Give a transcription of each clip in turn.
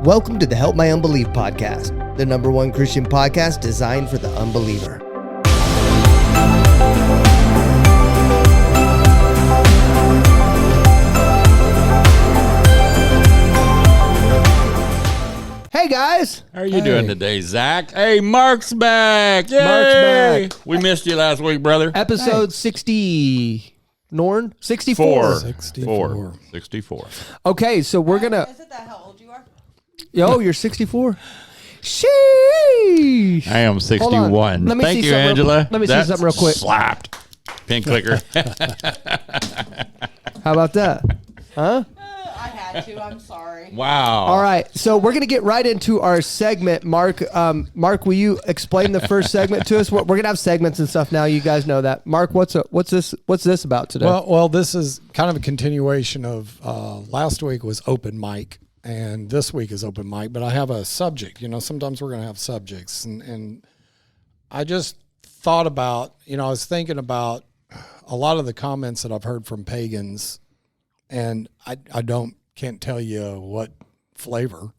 Welcome to the Help My Unbelief podcast, the number one Christian podcast designed for the unbeliever. Hey guys! How are you doing today, Zach? Hey, Mark's back! Yay! Mark's back. We missed you last week, brother. Episode 60... Norn? 64. 64. Okay, so we're gonna... Is it that how old you are? Yo, you're 64? Sheesh! I am 61. Let me Thank see you, something Angela. Let me see something real quick. Slapped. Pin clicker. How about that? Huh? I had to. I'm sorry. Wow. All right, so we're gonna get right into our segment. Mark, will you explain the first segment to us? We're gonna have segments and stuff now. You guys know that. Mark, what's this about today? Well, this is kind of a continuation of last week was open mic, and this week is open mic. But I have a subject. You know, sometimes we're gonna have subjects, and I just thought about. You know, I was thinking about a lot of the comments that I've heard from pagans, and I can't tell you what flavor,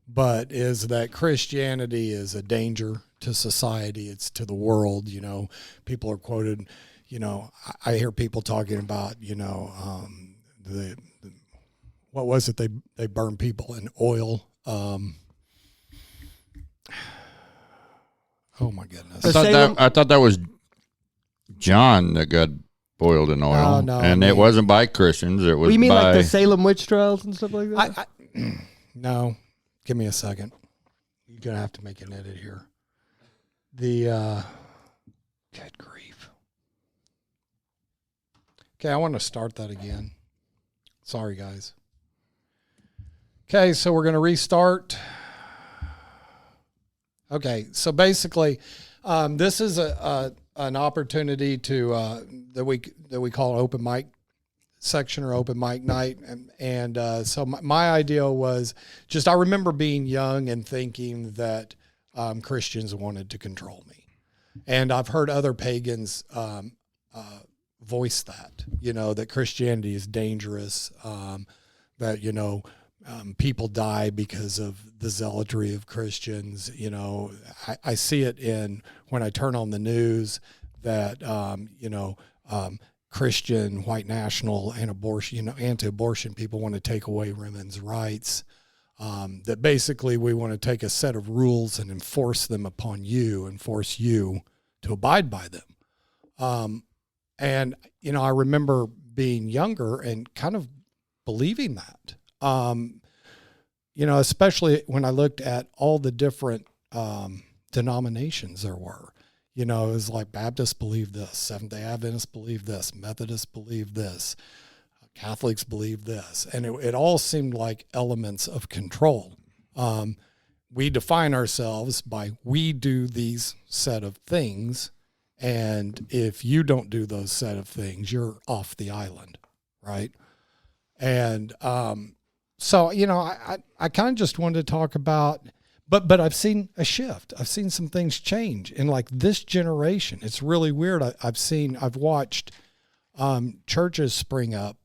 but is that Christianity is a danger to society. It's to the world. You know, people are quoted, you know, I hear people talking about, you know, what was it? They burn people in oil. Oh my goodness. I thought that was John that got boiled in oil. No, and it wasn't by Christians. It was you mean by... like the Salem witch trials and stuff like that? No, give me a second. You're going to have to make an edit here. Good grief. Okay, I want to start that again. Sorry, guys. Okay, so we're going to restart. Okay, so basically, this is an opportunity to that we call open mic section or open mic night, and so my idea was just I remember being young and thinking that Christians wanted to control me, and I've heard other pagans voice that, you know, that Christianity is dangerous, that, you know, people die because of the zealotry of Christians. You know, I see it when I turn on the news that, you know, Christian, white national, and abortion, you know, anti-abortion people want to take away women's rights. That basically we want to take a set of rules and enforce them upon you and force you to abide by them. And, you know, I remember being younger and kind of believing that. You know, especially when I looked at all the different denominations there were. You know, it was like Baptists believe this, Seventh-day Adventists believe this, Methodists believe this, Catholics believe this. And it all seemed like elements of control. We define ourselves by we do these set of things, and if you don't do those set of things, you're off the island, right? And so, you know, I kind of just wanted to talk about, but I've seen a shift. I've seen some things change in like this generation. It's really weird. I've watched churches spring up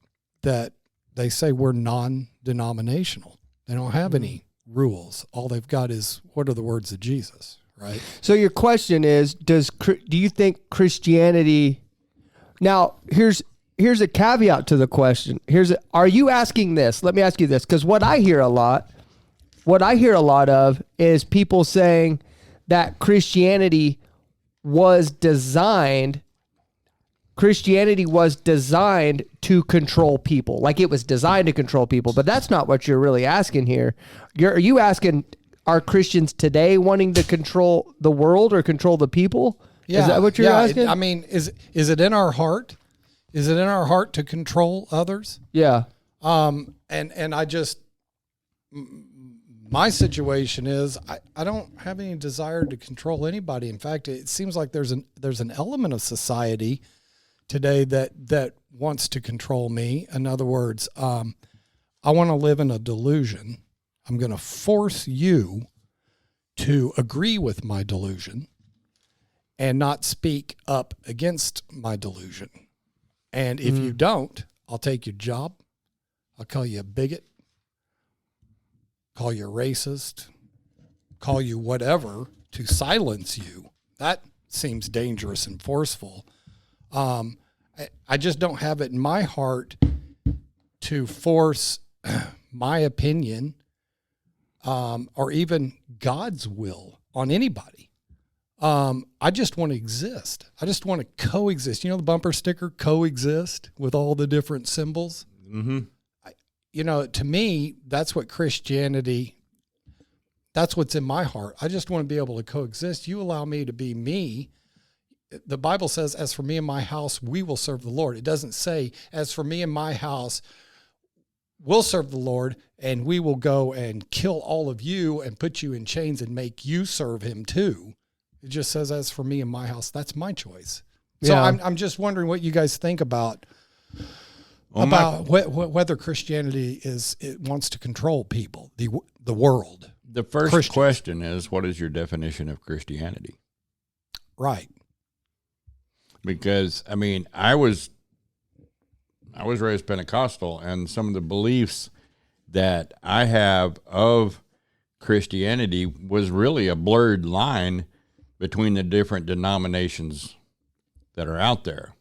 that they say we're non-denominational. They don't have any rules. All they've got is what are the words of Jesus, right? So your question is, do you think Christianity... Now, here's a caveat to the question. Are you asking this? Let me ask you this, because what I hear a lot of is people saying that Christianity was designed to control people. Like it was designed to control people, but that's not what you're really asking here. Are you asking, are Christians today wanting to control the world or control the people? Yeah, is that what you're asking? I mean, is it in our heart? Is it in our heart to control others? Yeah. And I just, my situation is I don't have any desire to control anybody. In fact, it seems like there's an element of society today that wants to control me. In other words, I want to live in a delusion. I'm going to force you to agree with my delusion and not speak up against my delusion. And if you don't, I'll take your job. I'll call you a bigot. call you a racist, call you whatever to silence you. That seems dangerous and forceful. I just don't have it in my heart to force my opinion or even God's will on anybody. I just want to exist. I just want to coexist. You know the bumper sticker, coexist, with all the different symbols? Mm-hmm. To me, that's what Christianity, that's what's in my heart. I just want to be able to coexist. You allow me to be me. The Bible says, as for me and my house, we will serve the Lord. It doesn't say, as for me and my house, we'll serve the Lord, and we will go and kill all of you and put you in chains and make you serve him too. It just says, as for me and my house, that's my choice. So Yeah. I'm just wondering what you guys think about whether Christianity wants to control people, the world. The first Christians. question is, what is your definition of Christianity? Right. Because I was raised Pentecostal, and some of the beliefs that I have of Christianity was really a blurred line between the different denominations that are out there.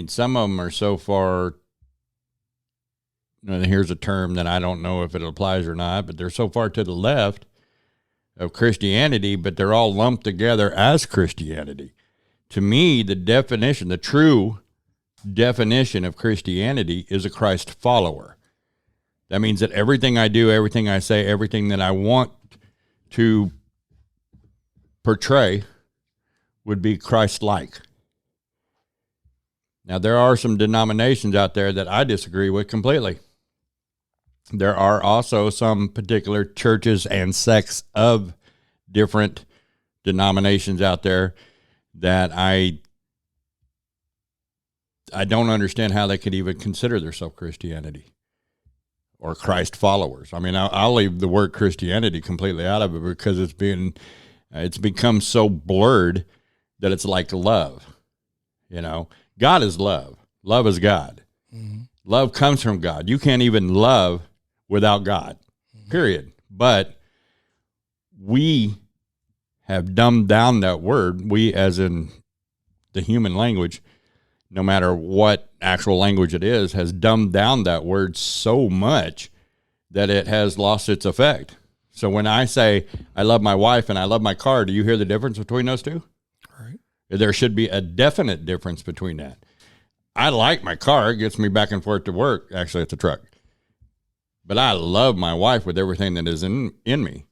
Some of them are so far, here's a term that I don't know if it applies or not, but they're so far to the left of Christianity, but they're all lumped together as Christianity. To me, the true definition of Christianity is a Christ follower. That means that everything I do, everything I say, everything that I want to portray would be Christ-like. Now, there are some denominations out there that I disagree with completely. There are also some particular churches and sects of different denominations out there that I don't understand how they could even consider themselves Christianity or Christ followers. I'll leave the word Christianity completely out of it because it's become so blurred that it's like love. God is love. Love is God. Mm-hmm. Love comes from God. You can't even love without God, period. But we have dumbed down that word, we as in the human language, no matter what actual language it is, has dumbed down that word so much that it has lost its effect. So when I say I love my wife and I love my car, do you hear the difference between those two? Right. There should be a definite difference between that. I like my car. It gets me back and forth to work. Actually, it's a truck. But I love my wife with everything that is in me.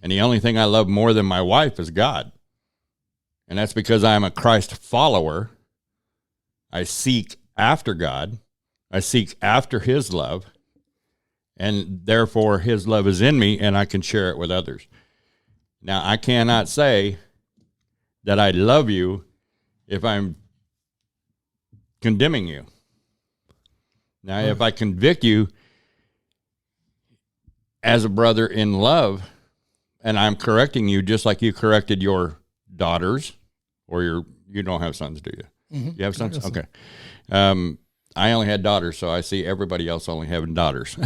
And the only thing I love more than my wife is God. And that's because I'm a Christ follower. I seek after God. I seek after his love. And therefore, his love is in me, and I can share it with others. Now, I cannot say that I love you if I'm condemning you. Now, if I convict you as a brother in love, and I'm correcting you just like you corrected your daughters, or you don't have sons, do you? Mm-hmm. You have sons? Okay. I only had daughters, so I see everybody else only having daughters.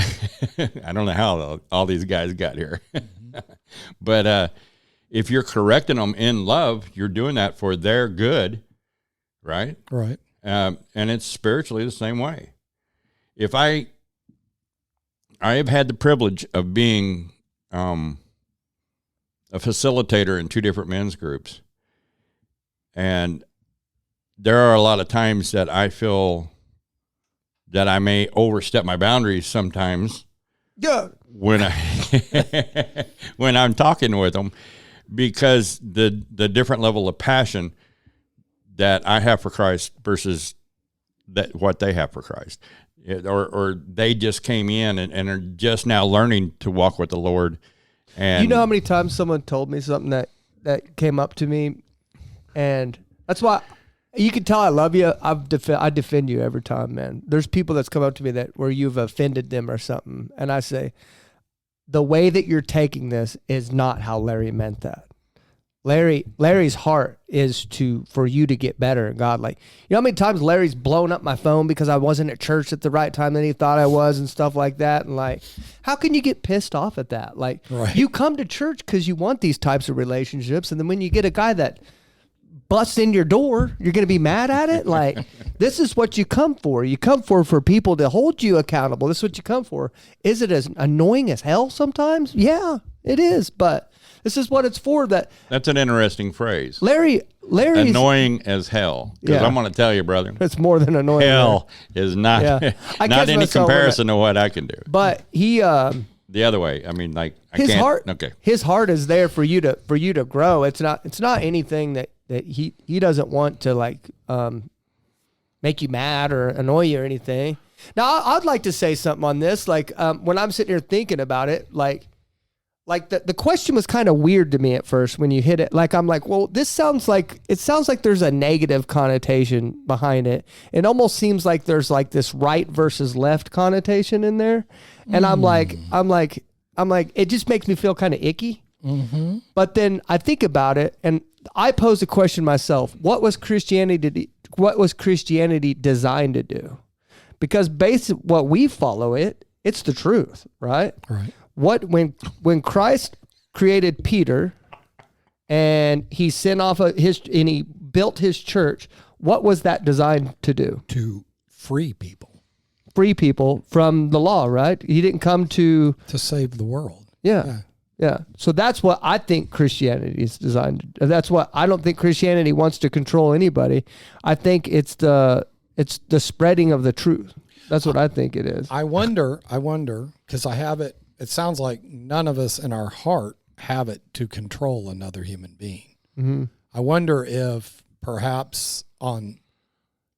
I don't know how all these guys got here. Mm-hmm. But if you're correcting them in love, you're doing that for their good, right? Right. And it's spiritually the same way. If I have had the privilege of being a facilitator in 2 different men's groups, and there are a lot of times that I feel that I may overstep my boundaries sometimes. Yeah. When I'm talking with them, because the different level of passion that I have for Christ versus what they have for Christ, or they just came in and are just now learning to walk with the Lord. And you know how many times someone told me something that came up to me, and that's why you can tell I love you. I defend you every time, man. There's people that's come up to me where you've offended them or something, and I say, the way that you're taking this is not how Larry meant that. Larry's heart is for you to get better in God. Like, you know how many times Larry's blown up my phone because I wasn't at church at the right time that he thought I was and stuff like that. And like, how can you get pissed off at that? Like, you come to church because you want these types of relationships, and then when you get a guy that busts in your door, you're going to be mad at it? Like, this is what you come for. You come for people to hold you accountable. This is what you come for. Is it as annoying as hell sometimes? Yeah, it is, but this is what it's for. That's an interesting phrase. Larry's annoying as hell. Because I'm going to tell you, brother, it's more than annoying. Hell is not not any comparison to what I can do. But he the other way. I mean, like, his heart is there for you to grow. It's not anything that he doesn't want to like make you mad or annoy you or anything. Now, I'd like to say something on this. Like, when I'm sitting here thinking about it, like the question was kind of weird to me at first when you hit it. Like, I'm like, well, it sounds like there's a negative connotation behind it. It almost seems like there's like this right versus left connotation in there. And I'm like, it just makes me feel kind of icky. Mm-hmm. But then I think about it and I pose a question myself. What was Christianity designed to do? Because based on what we follow it's the truth, right? Right. When Christ created Peter and he sent off and he built his church, what was that designed to do? To free people. Free people from the law, right? He didn't come to save the world. Yeah. So that's what I think Christianity is designed to do. That's what I don't think Christianity wants to control anybody. I think it's the spreading of the truth. That's what I think it is. I wonder, because I have it. It sounds like none of us in our heart have it to control another human being. Mm-hmm. I wonder if perhaps on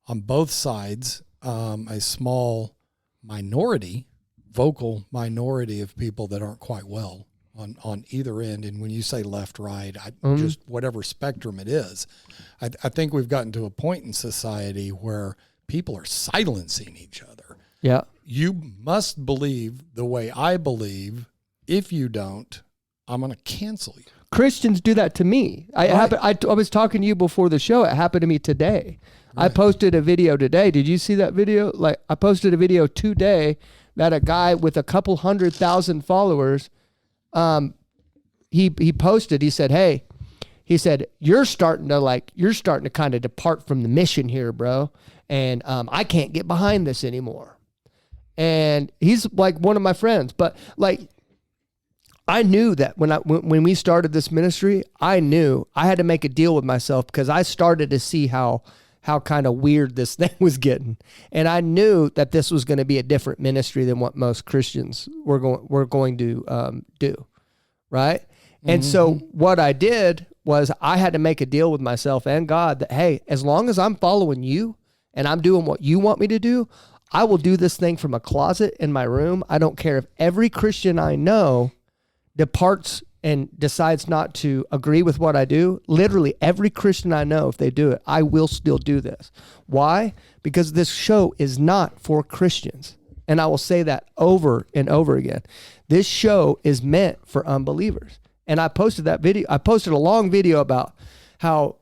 both sides, a small minority, vocal minority of people that aren't quite well on either end. And when you say left, right, just whatever spectrum it is, I think we've gotten to a point in society where people are silencing each other. Yeah. You must believe the way I believe. If you don't, I'm going to cancel you. Christians do that to me. I was talking to you before the show. It happened to me today. Right. I posted a video today. Did you see that video? Like, I posted a video today that a guy with a couple 100,000 followers, he posted. He said, "Hey," he said, "You're starting to kind of depart from the mission here, bro. And I can't get behind this anymore." And he's like one of my friends, but like, I knew that when we started this ministry, I knew I had to make a deal with myself because I started to see how kind of weird this thing was getting. And I knew that this was going to be a different ministry than what most Christians were going to do. Right. Mm-hmm. And so what I did was I had to make a deal with myself and God that, hey, as long as I'm following you and I'm doing what you want me to do, I will do this thing from a closet in my room. I don't care if every Christian I know departs and decides not to agree with what I do. Literally every Christian I know, if they do it, I will still do this. Why? Because this show is not for Christians. And I will say that over and over again. This show is meant for unbelievers. And I posted that video. I posted a long video about how,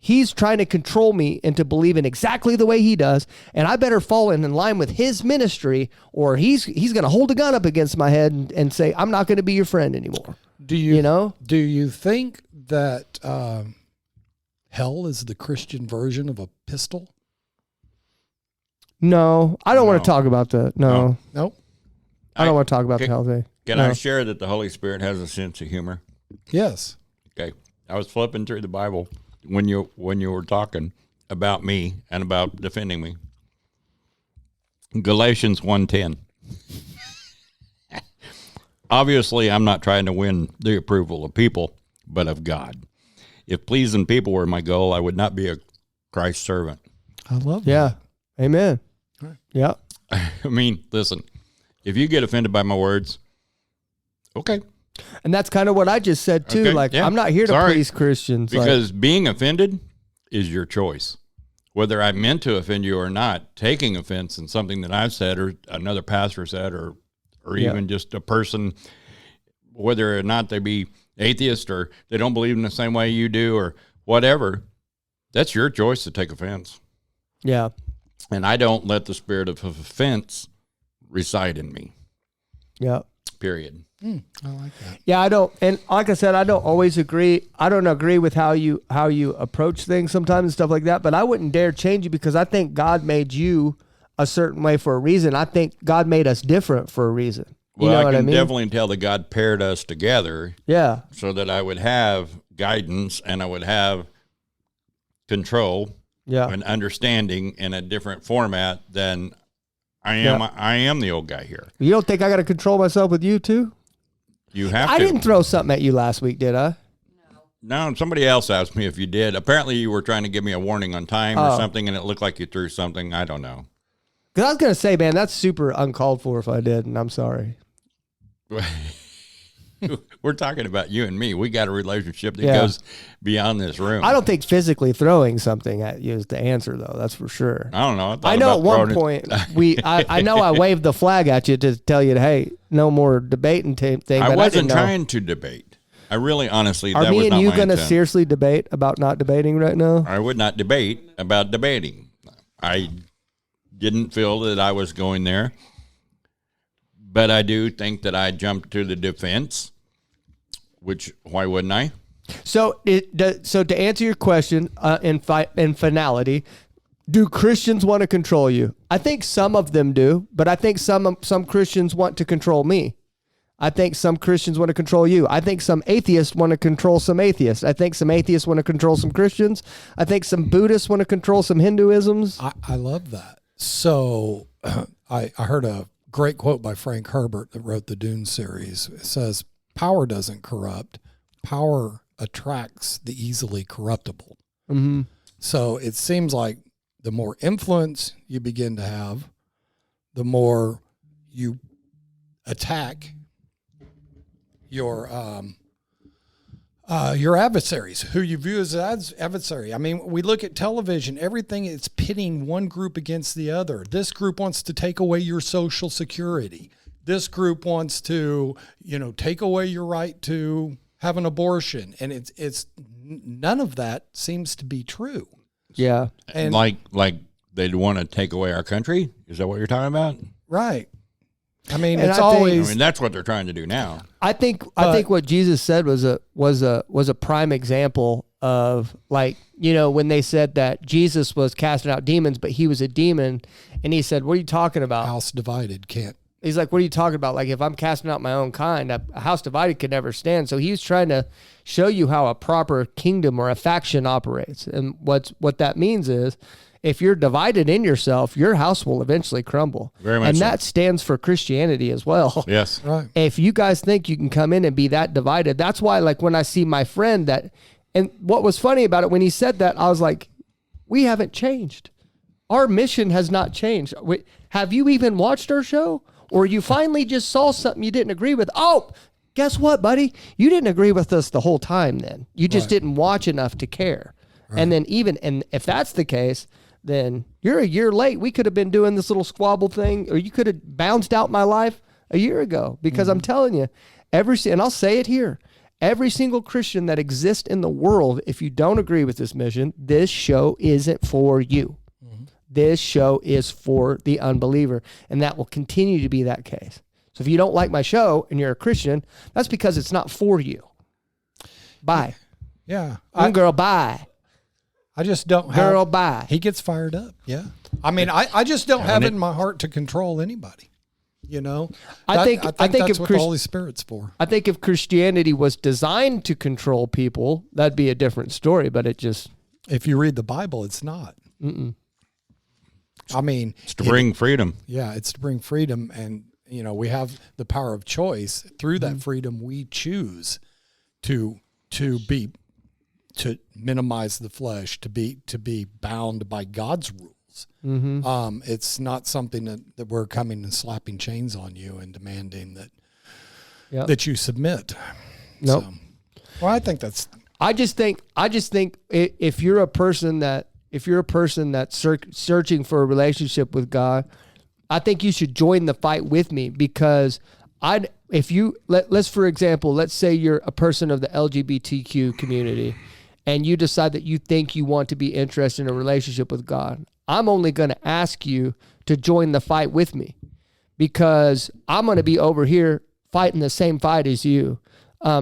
he's trying to control me into believing exactly the way he does, and I better fall in line with his ministry, or he's going to hold a gun up against my head and say, I'm not going to be your friend anymore. Do you think that hell is the Christian version of a pistol? No, I don't want to talk about that. No. Nope. I don't want to talk about the hell thing. Can I share that the Holy Spirit has a sense of humor? Yes. Okay. I was flipping through the Bible when you were talking about me and about defending me. Galatians 1:10. Obviously, I'm not trying to win the approval of people, but of God. If pleasing people were my goal, I would not be a Christ servant. I love that. Yeah. Amen. Right. Yeah. I mean, listen, if you get offended by my words, okay. And that's kind of what I just said too. Okay, I'm not here to please Christians. Because being offended is your choice. Whether I meant to offend you or not, taking offense in something that I've said or another pastor said or even just a person, whether or not they be atheist or they don't believe in the same way you do or whatever, that's your choice to take offense. Yeah. And I don't let the spirit of offense reside in me. Yeah. Period. I like that. Yeah, I don't, and like I said, I don't always agree. I don't agree with how you approach things sometimes and stuff like that. But I wouldn't dare change you because I think God made you a certain way for a reason. I think God made us different for a reason. You Well, know I what can I mean? definitely tell that God paired us together Yeah. so that I would have guidance and I would have control Yeah. and understanding in a different format than I am. Yeah. I am the old guy here. You don't think I got to control myself with you too? You have I to. didn't throw something at you last week, did I? No, somebody else asked me if you did. Apparently, you were trying to give me a warning on time or something, and it looked like you threw something. I don't know. Because I was going to say, man, that's super uncalled for if I did, and I'm sorry. We're talking about you and me. We got a relationship that Yeah. goes beyond this room. I don't think physically throwing something at you is the answer, though. That's for sure. I don't know. I know at one point I know I waved the flag at you to tell you, hey, no more debating thing. I but wasn't didn't know. trying to debate. I really, honestly, Are that me was and not you my going to intent. seriously debate about not debating right now? I would not debate about debating. I didn't feel that I was going there, but I do think that I jumped to the defense. Which, why wouldn't I? So to answer your question in finality, do Christians want to control you? I think some of them do, but I think some Christians want to control me. I think some Christians want to control you. I think some atheists want to control some atheists. I think some atheists want to control some Christians. I think some Buddhists want to control some Hinduisms. I love that. So I heard a great quote by Frank Herbert that wrote the Dune series. It says, power doesn't corrupt. Power attracts the easily corruptible. Mm-hmm. So it seems like the more influence you begin to have, the more you attack your adversaries, who you view as adversary. I mean, we look at television, everything is pitting one group against the other. This group wants to take away your Social Security. This group wants to, take away your right to have an abortion. And it's none of that seems to be true. Yeah. And like they'd want to take away our country? Is that what you're talking about? right. I mean, And it's I think- always, I mean, that's what they're trying to do now. I think what Jesus said was a prime example of, like, when they said that Jesus was casting out demons, but he was a demon, and he said, "What are you talking about?" house divided can't. He's like, "What are you talking about? Like, if I'm casting out my own kind, a house divided could never stand." So he was trying to show you how a proper kingdom or a faction operates, and what that means is, if you're divided in yourself, your house will eventually crumble. Very much and so. that stands for Christianity as well. Yes. Right. If you guys think you can come in and be that divided, that's why, like, when I see my friend that, and what was funny about it, when he said that, I was like, we haven't changed. Our mission has not changed. Have you even watched our show? Or you finally just saw something you didn't agree with? Oh, guess what, buddy? You didn't agree with us the whole time then. You just Right. didn't watch enough to care. And then and if that's the case, then you're a year late. We could have been doing this little squabble thing, or you could have bounced out my life a year ago, because I'm telling you, and I'll say it here, every single Christian that exists in the world, if you don't agree with this mission, this show isn't for you. This show is for the unbeliever, and that will continue to be that case. So if you don't like my show and you're a Christian, that's because it's not for you. Bye. Yeah. Girl, bye. I just don't have. Girl, bye. He gets fired up. Yeah. I mean, I just don't have it in my heart to control anybody. I think that's if what the Holy Spirit's for. I think if Christianity was designed to control people, that'd be a different story, but it just... If you read the Bible, it's not. I mean, It's to bring freedom. yeah, it's to bring freedom, and we have the power of choice. Through that freedom, we choose to minimize the flesh, to be bound by God's rules. It's not something that we're coming and slapping chains on you and demanding that you submit. Nope. So, well, I think that's. I just think if you're a person that's searching for a relationship with God, I think you should join the fight with me, because if you let's for example, let's say you're a person of the LGBTQ community and you decide that you think you want to be interested in a relationship with God, I'm only going to ask you to join the fight with me, because I'm going to be over here fighting the same fight as you,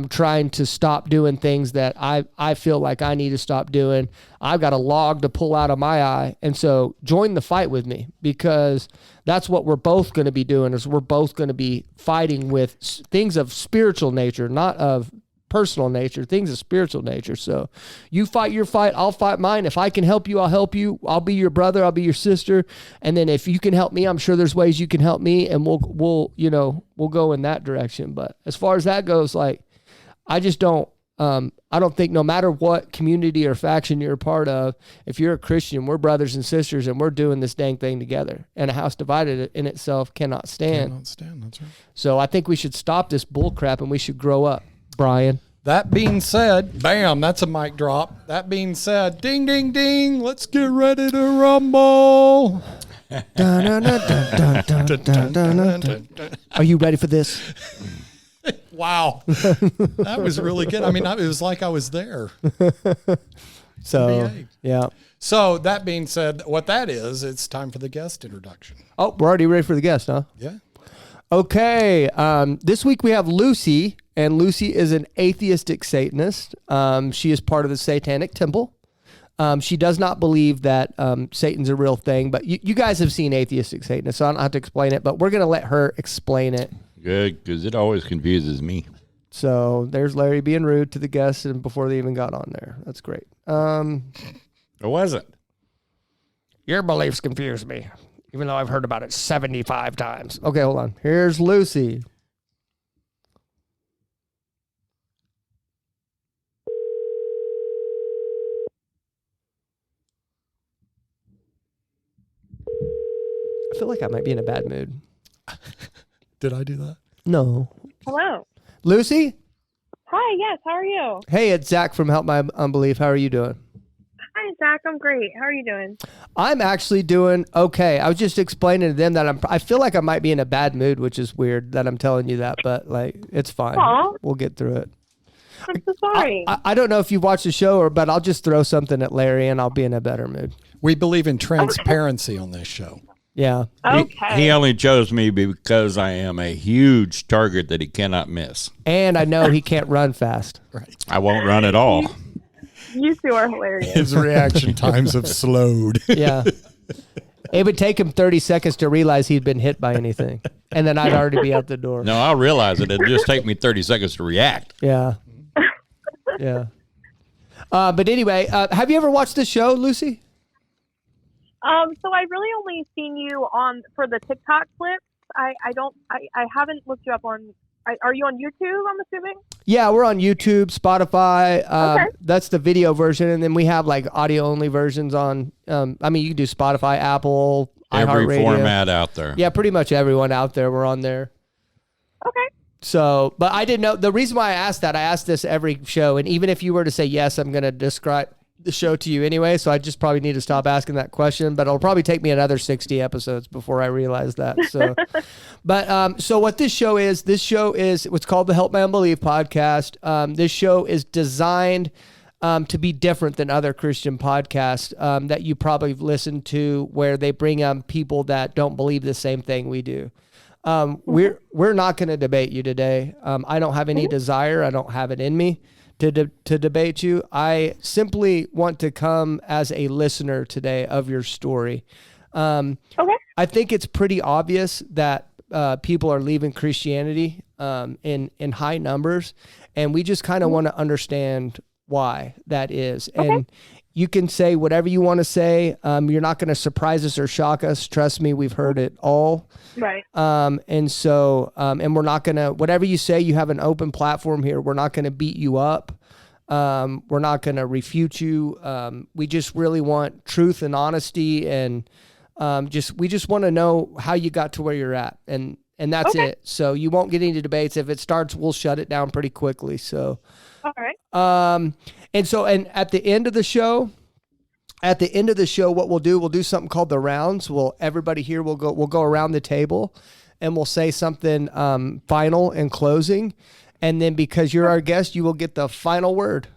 trying to stop doing things that I feel like I need to stop doing. I've got a log to pull out of my eye. And so join the fight with me, because that's what we're both going to be doing, is we're both going to be fighting with things of spiritual nature, not of personal nature, things of spiritual nature. So you fight your fight, I'll fight mine. If I can help you, I'll help you. I'll be your brother, I'll be your sister. And then if you can help me, I'm sure there's ways you can help me, and we'll go in that direction. But as far as that goes, like, I just don't, I don't think, no matter what community or faction you're a part of, if you're a Christian, we're brothers and sisters, and we're doing this dang thing together. And a house divided in itself cannot stand. Cannot stand, that's right. So I think we should stop this bull crap, and we should grow up, Brian. That being said, bam, that's a mic drop. That being said, ding, ding, ding, let's get ready to rumble. Are you ready for this? Wow. That was really good. I mean, it was like I was there. So, yeah. So that being said, what that is, it's time for the guest introduction. Oh, we're already ready for the guest, huh? Yeah. Okay. This week we have Lucy, and Lucy is an atheistic Satanist. She is part of the Satanic Temple. She does not believe that Satan's a real thing, but you guys have seen atheistic Satanists, so I don't have to explain it, but we're going to let her explain it. Good, because it always confuses me. So there's Larry being rude to the guests and before they even got on there. That's great. It wasn't. Your beliefs confuse me, even though I've heard about it 75 times. Okay, hold on. Here's Lucy. I feel like I might be in a bad mood. Did I do that? No. Hello. Lucy? Hi, yes, how are you? Hey, it's Zach from Help My Unbelief. How are you doing? Hi, Zach, I'm great. How are you doing? I'm actually doing okay. I was just explaining to them that I feel like I might be in a bad mood, which is weird that I'm telling you that, but like, it's fine. Aw. We'll get through it. I'm so sorry. I don't know if you've watched the show, but I'll just throw something at Larry and I'll be in a better mood. We believe in transparency on this show. Yeah. Okay. He only chose me because I am a huge target that he cannot miss. And I know he can't run fast. Right. I won't run at all. You two are hilarious. His reaction times have slowed. Yeah. It would take him 30 seconds to realize he'd been hit by anything. And then I'd already be out the door. No, I'll realize it. It'll just take me 30 seconds to react. Yeah. Yeah. But anyway, have you ever watched this show, Lucy? So I really only seen you for the TikTok clips. I haven't looked you up on. Are you on YouTube? I'm assuming. Yeah, we're on YouTube, Spotify. Okay. That's the video version, and then we have like audio only versions on. I mean, you can do Spotify, Apple, Every iHeartRadio. format out there. Yeah, pretty much everyone out there. We're on there. Okay. So, but I didn't know the reason why I asked that. I asked this every show, and even if you were to say yes, I'm going to describe the show to you anyway. So I just probably need to stop asking that question. But it'll probably take me another 60 episodes before I realize that. So, but so what this show is what's called the Help My Unbelief podcast. This show is designed to be different than other Christian podcasts that you probably listen to, where they bring people that don't believe the same thing we do. We're not going to debate you today. I don't have any desire. I don't have it in me to debate you. I simply want to come as a listener today of your story. Okay. I think it's pretty obvious that people are leaving Christianity in high numbers, and we just kind of want to understand why that is. Okay. And you can say whatever you want to say. You're not going to surprise us or shock us. Trust me, we've heard it all. Right. And so, and we're not going to, whatever you say, you have an open platform here. We're not going to beat you up. We're not going to refute you. We just really want truth and honesty, and we just want to know how you got to where you're at. And that's it. So you won't get any debates. If it starts, we'll shut it down pretty quickly. So, all right. And at the end of the show, what we'll do something called the rounds. Everybody here will go around the table, and we'll say something final in closing. And then because you're our guest, you will get the final word.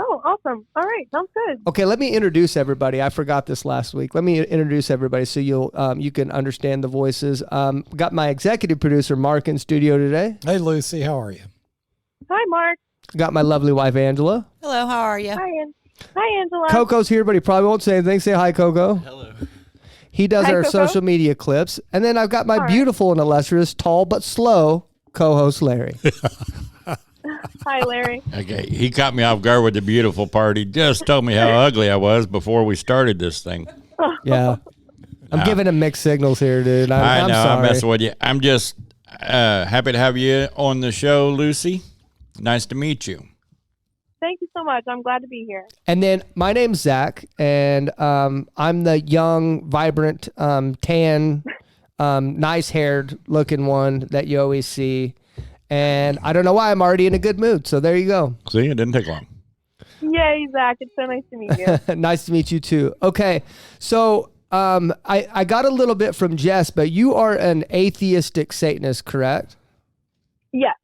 Oh, awesome. All right. Sounds good. Okay, let me introduce everybody. I forgot this last week. Let me introduce everybody so you can understand the voices. Got my executive producer, Mark, in studio today. Hey, Lucy, how are you? Hi, Mark. Got my lovely wife, Angela. Hello, how are you? Hi, Angela. Coco's here, but he probably won't say anything. Say hi, Coco. Hello. He does Hi, our Coco. social media clips. And then I've got my All right. beautiful and illustrious, tall but slow co-host, Larry. Hi, Larry. Okay, he caught me off guard with the beautiful part. He just told me how ugly I was before we started this thing. Yeah. I'm giving him mixed signals here, dude. I I'm know, sorry. I'm messing with you. I'm just happy to have you on the show, Lucy. Nice to meet you. Thank you so much. I'm glad to be here. And then my name's Zach, and I'm the young, vibrant, tan, nice-haired looking one that you always see. And I don't know why, I'm already in a good mood. So there you go. See, it didn't take long. Yay, Zach. It's so nice to meet you. Nice to meet you too. Okay, so I got a little bit from Jess, but you are an atheistic Satanist, correct? Yes.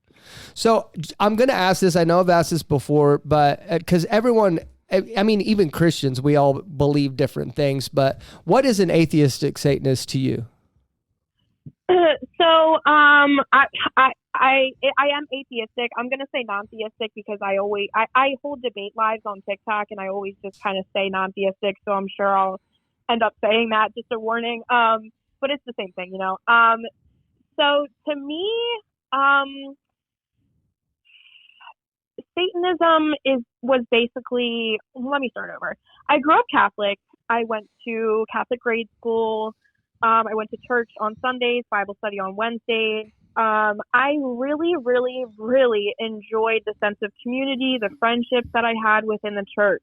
So I'm going to ask this. I know I've asked this before, but because everyone, I mean, even Christians, we all believe different things. But what is an atheistic Satanist to you? So, I am atheistic. I'm gonna say non-theistic because I hold debate lives on TikTok, and I always just kind of say non-theistic. So I'm sure I'll end up saying that. Just a warning. But it's the same thing, you know. So to me, Satanism was basically. Let me start over. I grew up Catholic. I went to Catholic grade school. I went to church on Sundays, Bible study on Wednesdays. I really, really, really enjoyed the sense of community, the friendships that I had within the church.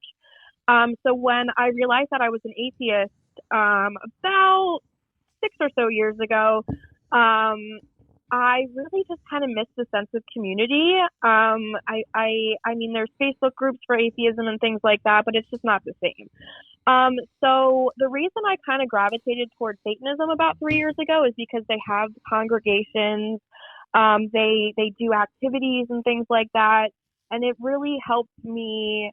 So when I realized that I was an atheist about 6 or so years ago, I really just kind of missed the sense of community. I mean, there's Facebook groups for atheism and things like that, but it's just not the same. So the reason I kind of gravitated towards Satanism about 3 years ago is because they have congregations, they do activities and things like that, and it really helped me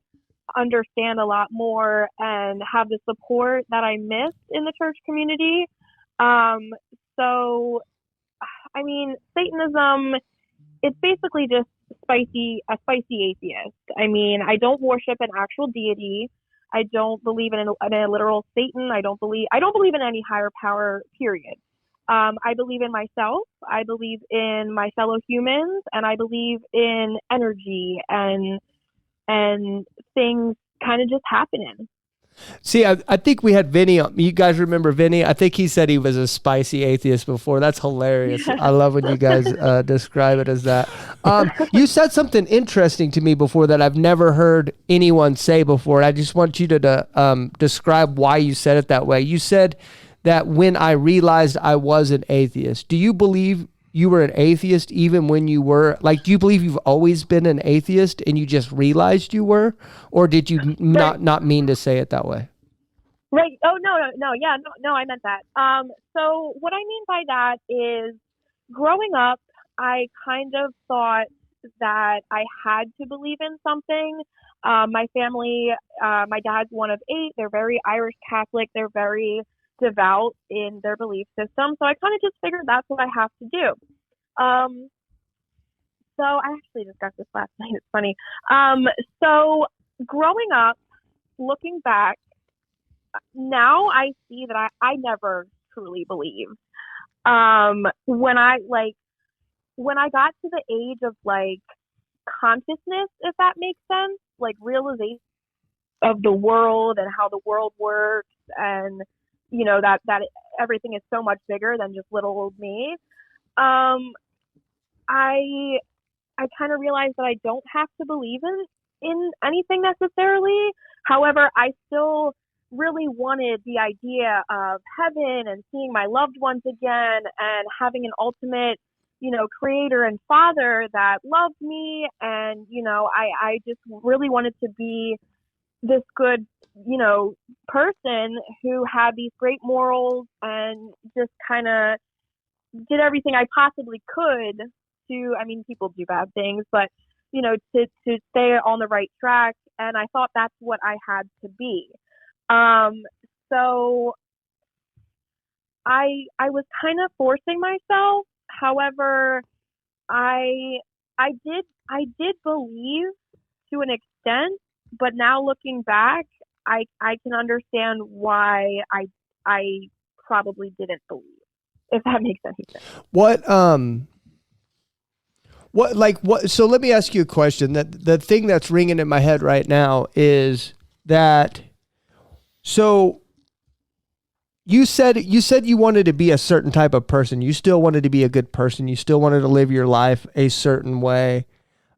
understand a lot more and have the support that I missed in the church community. So, I mean, Satanism, it's basically just a spicy atheist. I mean, I don't worship an actual deity. I don't believe in a literal Satan. I don't believe in any higher power, period. I believe in myself. I believe in my fellow humans, and I believe in energy and things kind of just happening. See, I think we had Vinny. You guys remember Vinny? I think he said he was a spicy atheist before. That's hilarious. I love when you guys describe it as that. You said something interesting to me before that I've never heard anyone say before. I just want you to describe why you said it that way. You said that when I realized I was an atheist. Do you believe you were an atheist even when you were, like, do you believe you've always been an atheist and you just realized you were, or did you not mean to say it that way? Right. Oh, no. Yeah, no, I meant that. So what I mean by that is growing up, I kind of thought that I had to believe in something. My family, my dad's one of 8. They're very Irish Catholic. They're very devout in their belief system. So I kind of just figured that's what I have to do. So I actually just got this last night. It's funny. So growing up, looking back, now I see that I never truly believed. When I got to the age of like consciousness, if that makes sense, like realization of the world and how the world works, and you know that everything is so much bigger than just little old me. I kind of realized that I don't have to believe in anything necessarily. However, I still really wanted the idea of heaven and seeing my loved ones again and having an ultimate, you know, creator and father that loved me. And, you know, I just really wanted to be this good, you know, person who had these great morals and just kind of did everything I possibly could to, I mean, people do bad things, but, you know, to stay on the right track. And I thought that's what I had to be. So I was kind of forcing myself. However, I did believe to an extent, but now looking back, I can understand why I probably didn't believe, if that makes any sense. So let me ask you a question. That the thing that's ringing in my head right now is that, so you said you wanted to be a certain type of person. You still wanted to be a good person. You still wanted to live your life a certain way.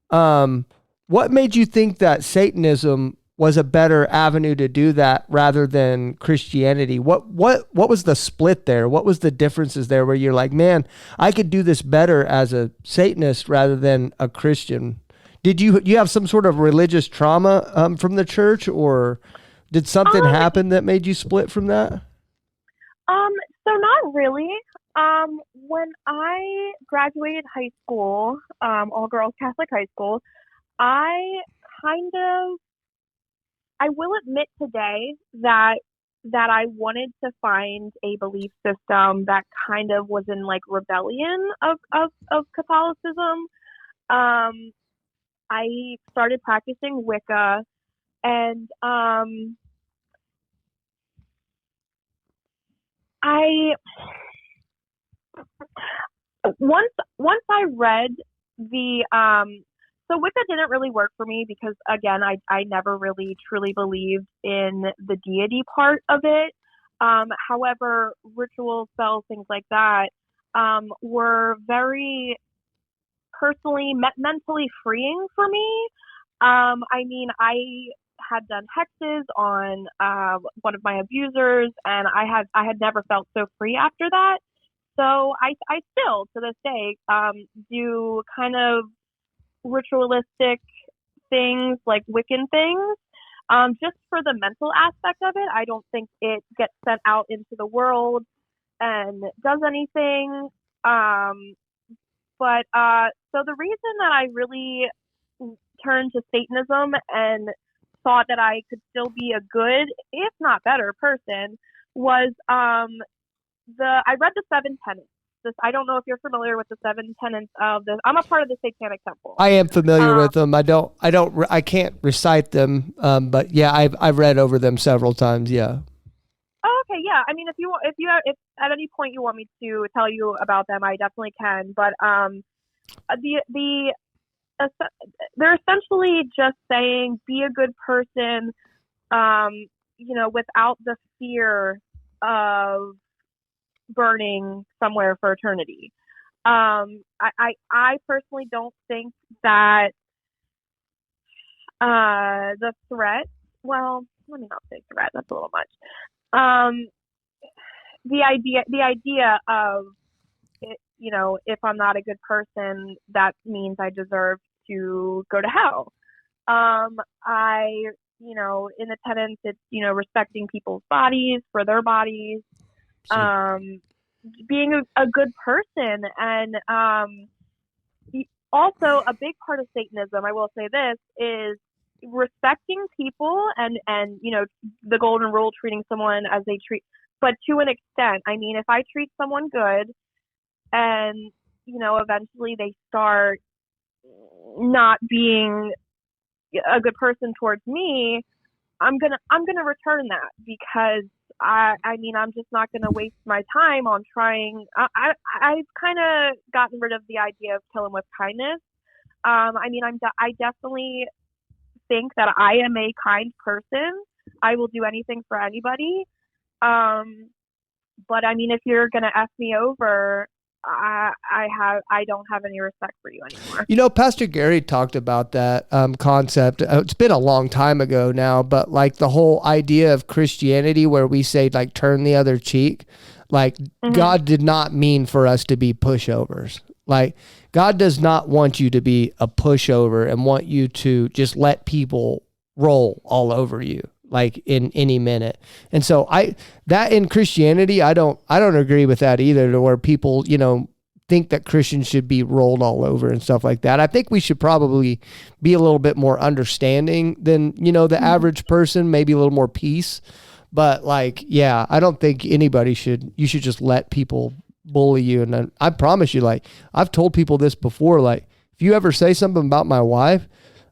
What made you think that Satanism was a better avenue to do that rather than Christianity? What was the split there? What was the differences there where you're like, man, I could do this better as a Satanist rather than a Christian? Did you have some sort of religious trauma from the church, or did something happen that made you split from that? So not really. When I graduated high school, all girls Catholic high school, I will admit today that I wanted to find a belief system that kind of was in like rebellion of Catholicism. I started practicing Wicca, and once I read the so Wicca didn't really work for me because, again, I never really truly believed in the deity part of it. However, ritual spells, things like that, were very personally, mentally freeing for me. I mean, I had done hexes on one of my abusers, and I had never felt so free after that. So I still, to this day, do kind of ritualistic things like Wiccan things, just for the mental aspect of it. I don't think it gets sent out into the world and does anything. But so the reason that I really turned to Satanism and thought that I could still be a good, if not better, person was I read the Seven Tenets. I don't know if you're familiar with the Seven Tenets of this. I'm a part of the Satanic Temple. I am familiar with them. I can't recite them, but yeah, I've read over them several times. Yeah. Oh, okay, yeah. I mean, if at any point you want me to tell you about them, I definitely can. But they're essentially just saying be a good person, without the fear of burning somewhere for eternity. I personally don't think that the threat, well, let me not say threat, that's a little much. The idea of it, if I'm not a good person, that means I deserve to go to hell. In the tenets, it's, respecting people's bodies for their bodies, being a good person. And also a big part of Satanism, I will say this, is respecting people and the golden rule, treating someone as they treat, but to an extent. I mean, if I treat someone good and, eventually they start not being a good person towards me, I'm gonna return that, because I'm just not gonna waste my time on trying. I've kind of gotten rid of the idea of killing with kindness. I definitely think that I am a kind person. I will do anything for anybody. But I mean, if you're gonna F me over, I don't have any respect for you anymore. Pastor Gary talked about that concept. It's been a long time ago now, but like the whole idea of Christianity where we say like turn the other cheek, like God did not mean for us to be pushovers. Like God does not want you to be a pushover and want you to just let people roll all over you. like in any minute. And so that in Christianity, I don't agree with that either, to where people, think that Christians should be rolled all over and stuff like that. I think we should probably be a little bit more understanding than, the average person, maybe a little more peace. But like, yeah, I don't think you should just let people bully you. And I promise you, like, I've told people this before, like, if you ever say something about my wife,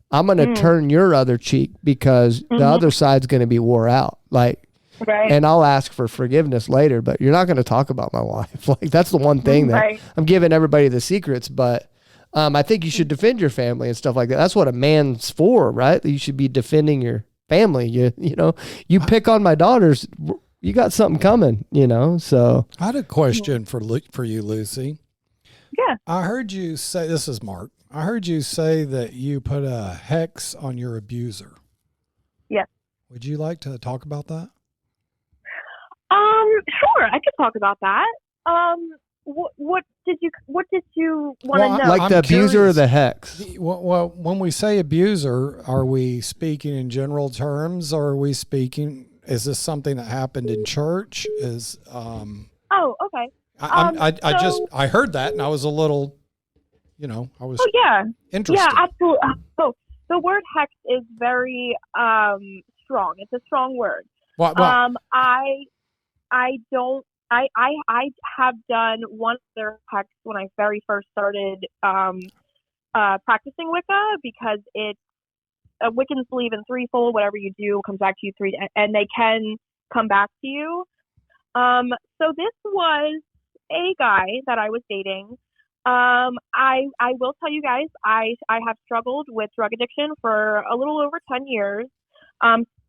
I'm going to turn your other cheek, because the other side's going to be wore out. Like, Right. and I'll ask for forgiveness later, but you're not going to talk about my wife. Like, that's the one thing that I'm giving everybody the secrets. But I think you should defend your family and stuff like that. That's what a man's for, right? You should be defending your family. You pick on my daughters, you got something coming, so. I had a question for you, Lucy. Yeah. I heard you say, this is Mark. I heard you say that you put a hex on your abuser. Yes. Would you like to talk about that? Sure, I could talk about that. What did you want to know? Like the abuser or the hex? Well, when we say abuser, are we speaking in general terms, or is this something that happened in church? Oh, okay. I heard that, and I was a little, interested. Yeah, absolutely. So the word hex is very strong. It's a strong word. Well, I have done one other hex when I very first started practicing Wicca, because Wiccans believe in threefold. Whatever you do comes back to you and they can come back to you. So this was a guy that I was dating. I will tell you guys, I have struggled with drug addiction for a little over 10 years.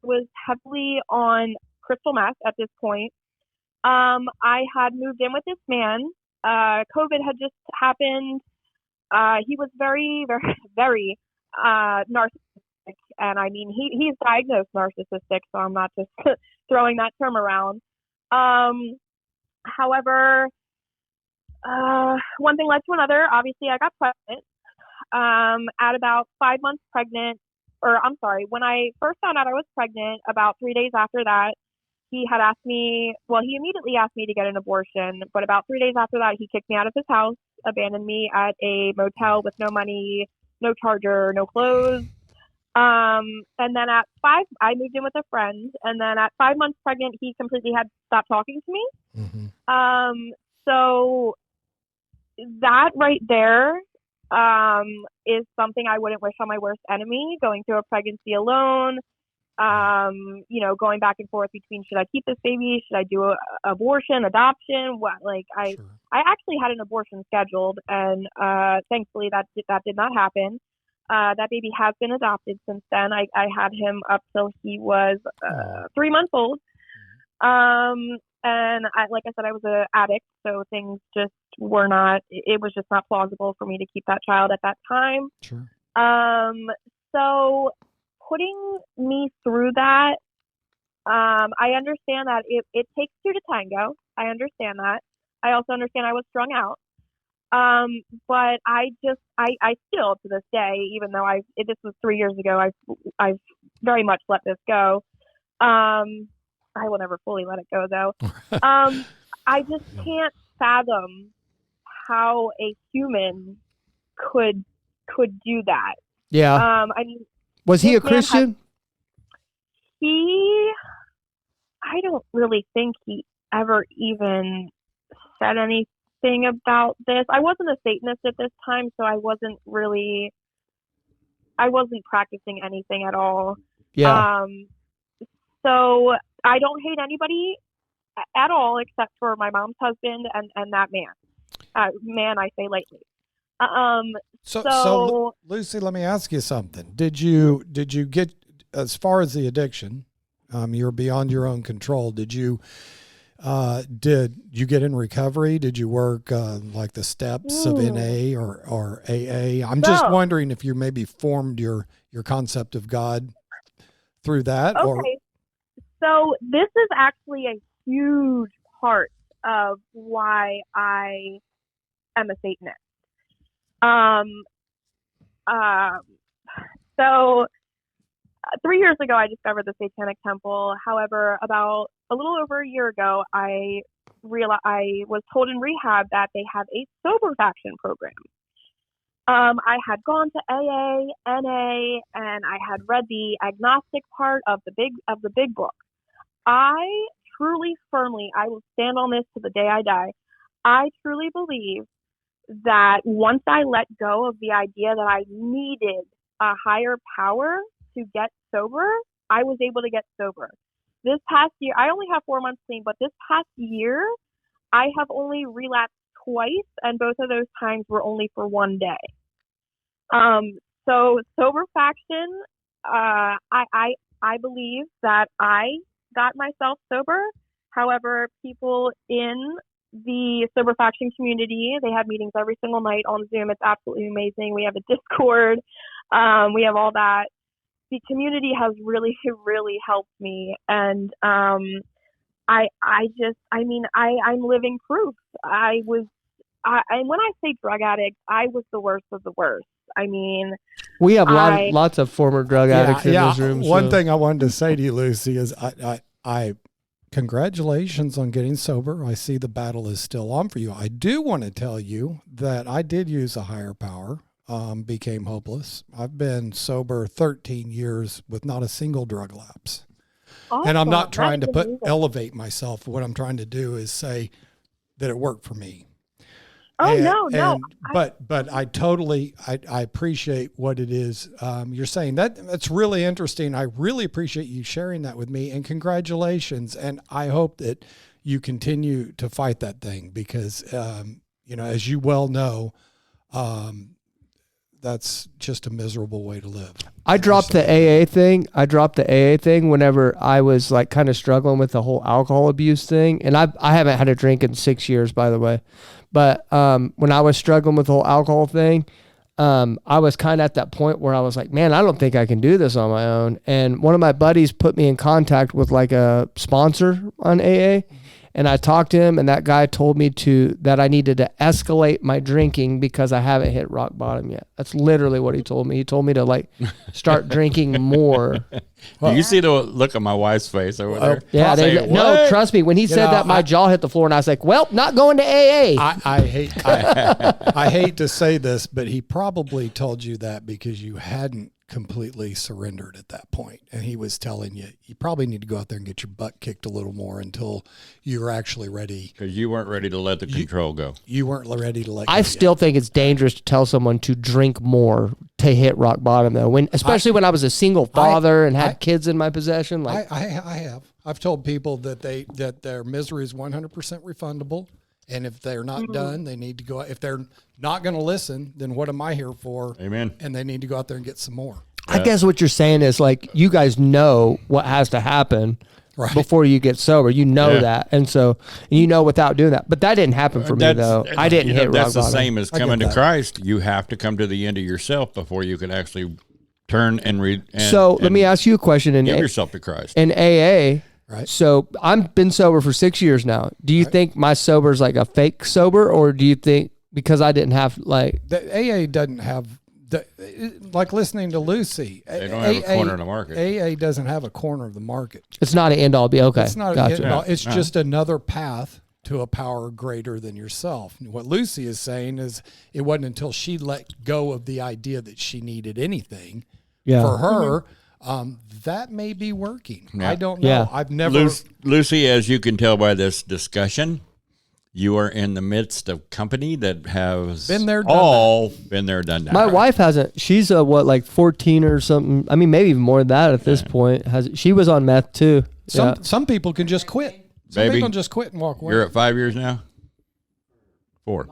Was heavily on crystal meth at this point. I had moved in with this man. COVID had just happened. He was very, very, very narcissistic. And I mean, he's diagnosed narcissistic, so I'm not just throwing that term around. However, one thing led to another. Obviously, I got pregnant. At about 5 months pregnant, when I first found out I was pregnant, about 3 days after that, he immediately asked me to get an abortion. But about 3 days after that, he kicked me out of his house, abandoned me at a motel with no money, no charger, no clothes. And then at 5, I moved in with a friend. And then at 5 months pregnant, he completely had stopped talking to me. Mm-hmm. So that right there is something I wouldn't wish on my worst enemy, going through a pregnancy alone, going back and forth between, should I keep this baby? Should I do a abortion, adoption? I actually had an abortion scheduled, and thankfully that did not happen. That baby has been adopted since then. I had him up till he was 3 months old. And like I said, I was an addict, so things just were not, it was just not plausible for me to keep that child at that time. Sure. So putting me through that, I understand that it takes two to tango. I understand that. I also understand I was strung out. But I still, to this day, even though this was 3 years ago, I've very much let this go. I will never fully let it go, though. I just can't fathom how a human could do that. Yeah. I mean, was he a Christian? I don't really think he ever even said anything about this. I wasn't a Satanist at this time, so I wasn't practicing anything at all. Yeah. So I don't hate anybody at all except for my mom's husband and that man. Man, I say lightly. So Lucy, let me ask you something. Did you get, as far as the addiction, you're beyond your own control. Did you get in recovery? Did you work like the steps of NA or AA? I'm just wondering if you maybe formed your concept of God through that. Okay. So this is actually a huge part of why I am a Satanist. So 3 years ago, I discovered the Satanic Temple. However, about a little over a year ago, I was told in rehab that they have a sober faction program. I had gone to AA, NA, and I had read the agnostic part of the big book. I truly, firmly, I will stand on this to the day I die. I truly believe that once I let go of the idea that I needed a higher power to get sober, I was able to get sober. This past year, I only have 4 months clean, but this past year, I have only relapsed twice, and both of those times were only for one day. So sober faction, I believe that I got myself sober. However, people in the sober faction community, they have meetings every single night on Zoom. It's absolutely amazing. We have a Discord. We have all that. The community has really, really helped me. And I'm living proof. And when I say drug addict, I was the worst of the worst. I mean, we have lots of former drug addicts in this room. One thing I wanted to say to you, Lucy, is I congratulations on getting sober. I see the battle is still on for you. I do want to tell you that I did use a higher power, became hopeless. I've been sober 13 years with not a single drug lapse. Awesome. And I'm not trying to elevate myself. What I'm trying to do is say that it worked for me. Oh, no. But I totally, I appreciate what it is you're saying. That's really interesting. I really appreciate you sharing that with me, and congratulations. And I hope that you continue to fight that thing because, as you well know, that's just a miserable way to live. I dropped the AA thing whenever I was like kind of struggling with the whole alcohol abuse thing. And I haven't had a drink in 6 years, by the way. But when I was struggling with the whole alcohol thing, I was kind of at that point where I was like, man, I don't think I can do this on my own. And one of my buddies put me in contact with like a sponsor on AA. And I talked to him, and that guy told me that I needed to escalate my drinking because I haven't hit rock bottom yet. That's literally what he told me. He told me to like start drinking more. Do you see the look on my wife's face over there? Yeah, no, trust me. When he said that, my jaw hit the floor, and I was like, "Well, not going to AA." I hate to say this, but he probably told you that because you hadn't completely surrendered at that point, and he was telling you probably need to go out there and get your butt kicked a little more until you're actually ready, because you weren't ready to let the control go. You weren't ready to let I still think it's dangerous to tell someone to drink more to hit rock bottom, though, especially when I was a single father and had kids in my possession. Like I've told people that their misery is 100% refundable. And if they're not done, they need to go. If they're not going to listen, then what am I here for? Amen. And they need to go out there and get some more. I guess what you're saying is like you guys know what has to happen before you get sober. You know that, and without doing that. But that didn't happen for me though. I didn't hit rock bottom. That's the same as coming to Christ. You have to come to the end of yourself before you can actually turn and read. So let me ask you a question. Give yourself to Christ. In AA. Right. So I've been sober for 6 years now. Do you think my sober is like a fake sober, or do you think because I didn't have like the AA doesn't have like listening to Lucy? They don't have a corner in the market. AA doesn't have a corner of the market. It's not an end all be okay. It's not an end all. It's just another path to a power greater than yourself. And what Lucy is saying is it wasn't until she let go of the idea that she needed anything for her. That may be working. I don't know. Yeah. I've never. Lucy, as you can tell by this discussion, you are in the midst of company that has been there, done that. My wife hasn't. She's like 14 or something. I mean, maybe even more than that at this point. She was on meth too. Some people can just quit. Some people can just quit and walk away. You're at 5 years now? 4.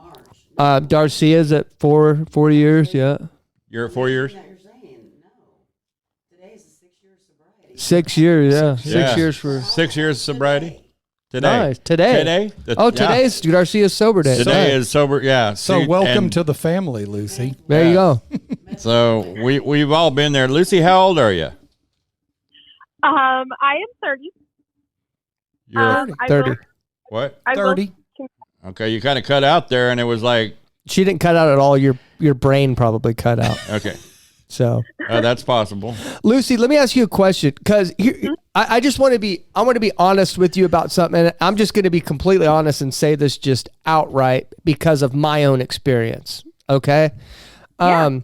Darcia's at 4 years. Yeah. You're at 4 years? 6 years, yeah. 6 years for 6 years of sobriety. Today. Nice. Today. Today's Darcia's sober day. Today is sober, yeah. So welcome to the family, Lucy. There you go. So we've all been there. Lucy, how old are you? I am 30. You're 30. What? 30. Okay, you kind of cut out there, and it was like she didn't cut out at all. Your brain probably cut out. Okay. So That's possible. Lucy, let me ask you a question, because I just want to be honest with you about something, and I'm just going to be completely honest and say this just outright because of my own experience. Okay. Yeah.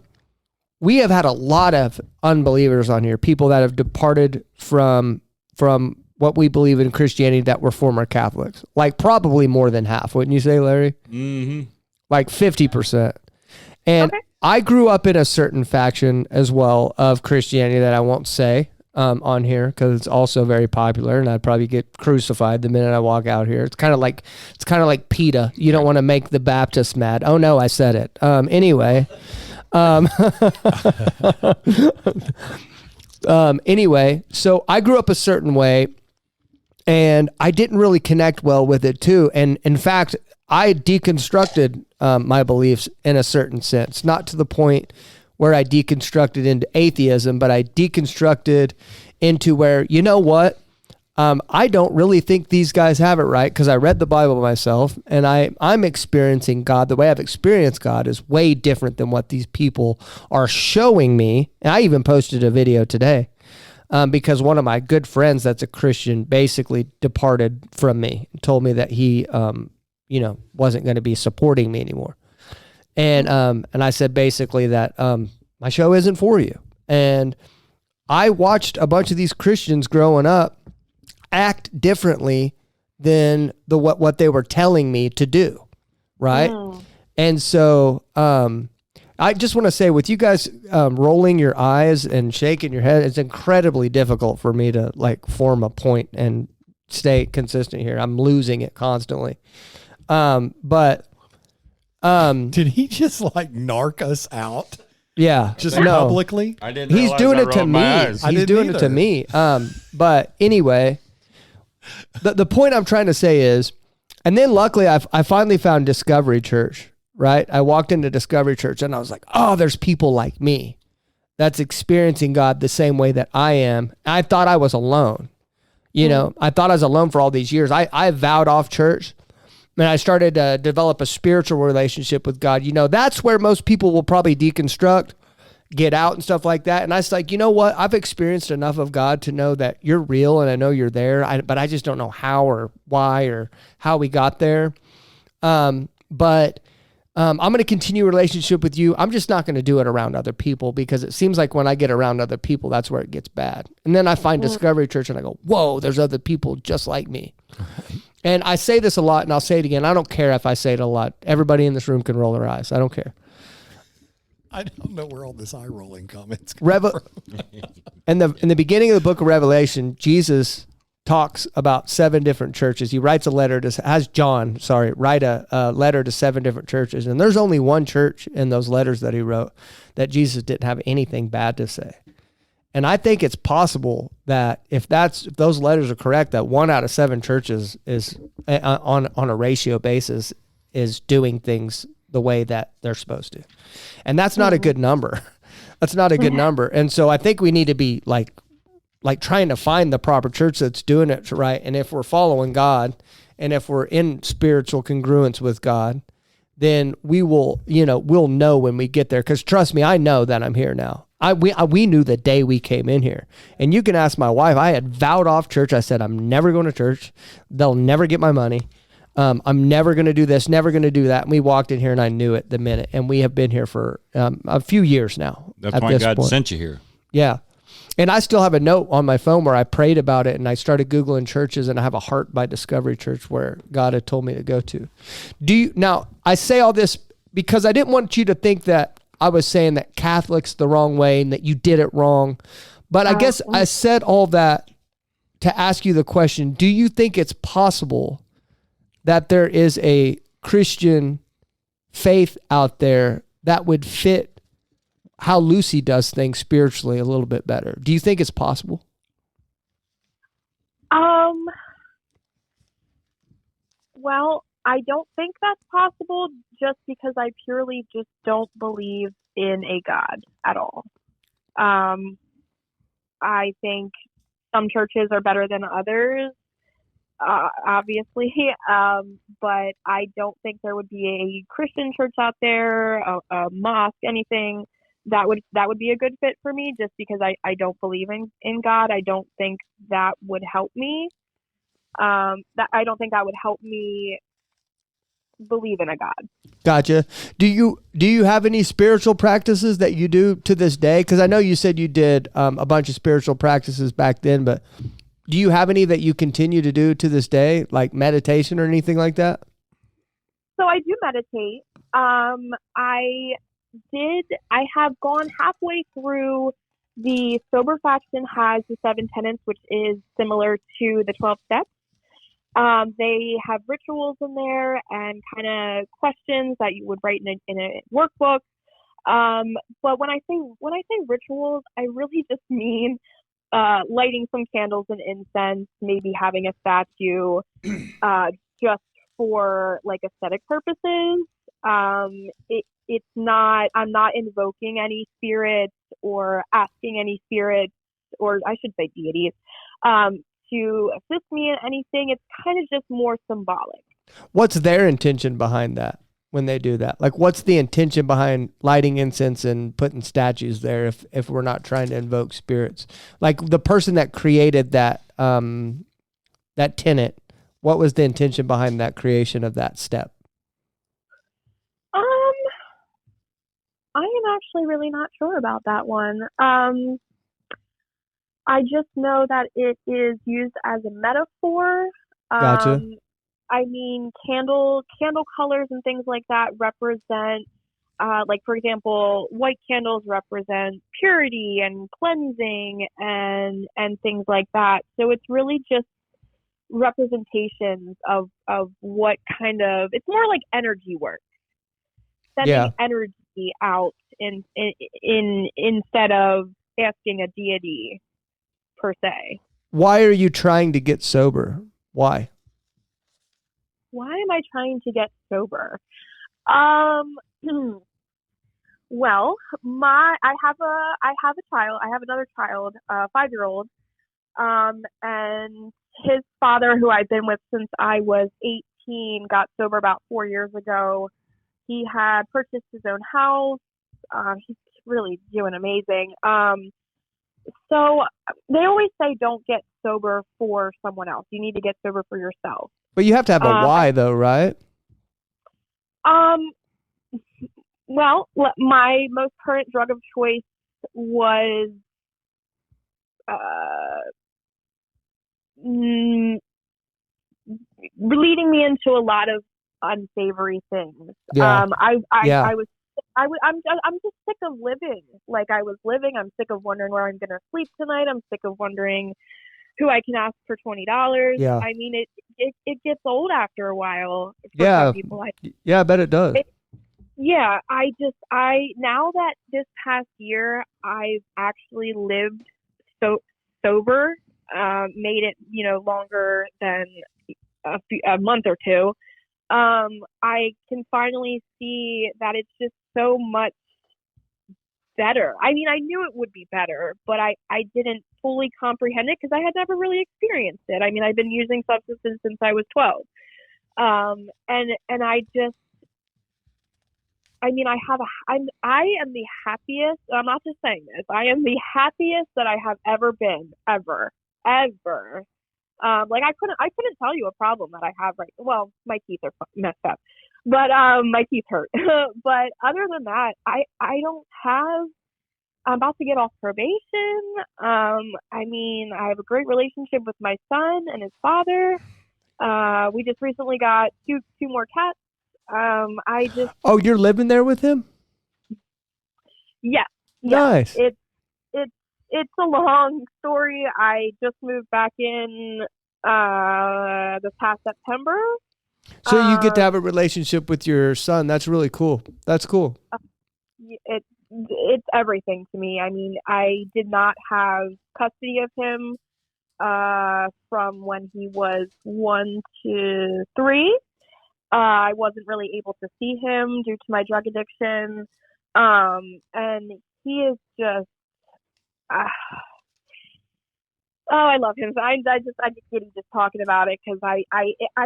We have had a lot of unbelievers on here, people that have departed from what we believe in Christianity that were former Catholics. Like probably more than half, wouldn't you say, Larry? Mm-hmm. Like 50%. And Okay. I grew up in a certain faction as well of Christianity that I won't say on here because it's also very popular, and I'd probably get crucified the minute I walk out here. It's kind of like PETA. You don't want to make the Baptists mad. Oh no, I said it. Anyway. Anyway, so I grew up a certain way, and I didn't really connect well with it too. And in fact, I deconstructed my beliefs in a certain sense, not to the point where I deconstructed into atheism, but I deconstructed into where, you know what? I don't really think these guys have it right, because I read the Bible myself, and I'm experiencing God. The way I've experienced God is way different than what these people are showing me. And I even posted a video today because one of my good friends that's a Christian basically departed from me, told me that he wasn't going to be supporting me anymore. And I said basically that my show isn't for you. And I watched a bunch of these Christians growing up act differently than what they were telling me to do, right? And so I just want to say, with you guys rolling your eyes and shaking your head, it's incredibly difficult for me to like form a point and stay consistent here. I'm losing it constantly. But Did he just like narc us out? Yeah, Just publicly? I didn't. He's realize doing I it to rolled my me. eyes. I He's didn't doing it to either. me. But anyway, the point I'm trying to say is, and then luckily I finally found Discovery Church, right? I walked into Discovery Church and I was like, oh, there's people like me that's experiencing God the same way that I am. I thought I was alone. You know, I thought I was alone for all these years. I vowed off church, and I started to develop a spiritual relationship with God. You know, that's where most people will probably deconstruct, get out and stuff like that. And I was like, you know what? I've experienced enough of God to know that you're real, and I know you're there, but I just don't know how or why or how we got there. But I'm going to continue a relationship with you. I'm just not going to do it around other people, because it seems like when I get around other people, that's where it gets bad. And then I find Discovery Church and I go, whoa, there's other people just like me. And I say this a lot, and I'll say it again. I don't care if I say it a lot. Everybody in this room can roll their eyes. I don't care. I don't know where all this eye rolling comments come from. In the beginning of the book of Revelation, Jesus talks about 7 different churches. He writes a letter write a letter to 7 different churches. And there's only one church in those letters that he wrote that Jesus didn't have anything bad to say. And I think it's possible that if those letters are correct, that 1 out of 7 churches is on a ratio basis is doing things the way that they're supposed to. And that's not a good number. That's not a good number. And so I think we need to be like trying to find the proper church that's doing it right. And if we're following God, and if we're in spiritual congruence with God, then we will, we'll know when we get there. Because trust me, I know that I'm here now. We knew the day we came in here. And you can ask my wife. I had vowed off church. I said, I'm never going to church. They'll never get my money. I'm never going to do this, never going to do that. And we walked in here and I knew it the minute. And we have been here for a few years now. That's why God sent you here. Yeah. And I still have a note on my phone where I prayed about it, and I started Googling churches, and I have a Heart by Discovery Church where God had told me to go to. Now, I say all this because I didn't want you to think that I was saying that Catholic's the wrong way and that you did it wrong. But I guess I said all that to ask you the question, do you think it's possible that there is a Christian faith out there that would fit how Lucy does things spiritually a little bit better? Do you think it's possible? Well, I don't think that's possible, just because I purely just don't believe in a God at all. I think some churches are better than others, obviously, but I don't think there would be a Christian church out there, a mosque, anything that would be a good fit for me, just because I don't believe in God. I don't think that would help me. I don't think that would help me believe in a God. Gotcha. Do you have any spiritual practices that you do to this day? Because I know you said you did a bunch of spiritual practices back then, but do you have any that you continue to do to this day, like meditation or anything like that? So I do meditate. I have gone halfway through. The Sober Faction has the 7 tenets, which is similar to the 12 steps. They have rituals in there and kind of questions that you would write in a workbook. But when I say rituals, I really just mean lighting some candles and incense, maybe having a statue, just for like aesthetic purposes. It's not. I'm not invoking any spirits or asking any spirits, or I should say deities, to assist me in anything. It's kind of just more symbolic. What's their intention behind that when they do that? Like, what's the intention behind lighting incense and putting statues there if we're not trying to invoke spirits? Like the person that created that that tenet, what was the intention behind that creation of that step? I am actually really not sure about that one. I just know that it is used as a metaphor. Gotcha. I mean, candle colors and things like that represent, like for example, white candles represent purity and cleansing and things like that. So it's really just representations of what kind of, it's more like energy work, sending energy out in instead of asking a deity per se. Why are you trying to get sober? Why am I trying to get sober? Well, I have a child. I have another child, a 5-year-old, and his father, who I've been with since I was 18, got sober about 4 years ago. He had purchased his own house. He's really doing amazing. So they always say don't get sober for someone else. You need to get sober for yourself. But you have to have a why, though, right? Well, my most current drug of choice was leading me into a lot of unsavory things. Yeah. I'm just sick of living like I was living. I'm sick of wondering where I'm gonna sleep tonight. I'm sick of wondering who I can ask for $20. Yeah. I mean, it gets old after a while for Yeah. some people. I bet it does. Yeah, now that this past year I've actually lived sober, made it, longer than a month or two. I can finally see that it's just so much better. I mean, I knew it would be better, but I didn't fully comprehend it because I had never really experienced it. I mean, I've been using substances since I was 12. And I am the happiest. I'm not just saying this. I am the happiest that I have ever been, ever. Like I couldn't tell you a problem that I have right. Well, my teeth are messed up, but my teeth hurt. But other than that, I don't have. I'm about to get off probation. I mean, I have a great relationship with my son and his father. We just recently got two more cats. Oh, you're living there with him? Yes. Nice. It's a long story. I just moved back in this past September. So you get to have a relationship with your son. That's really cool. That's cool. It's everything to me. I mean, I did not have custody of him from when he was 1 to 3. I wasn't really able to see him due to my drug addiction. And he is just, I love him. I get giddy just talking about it because I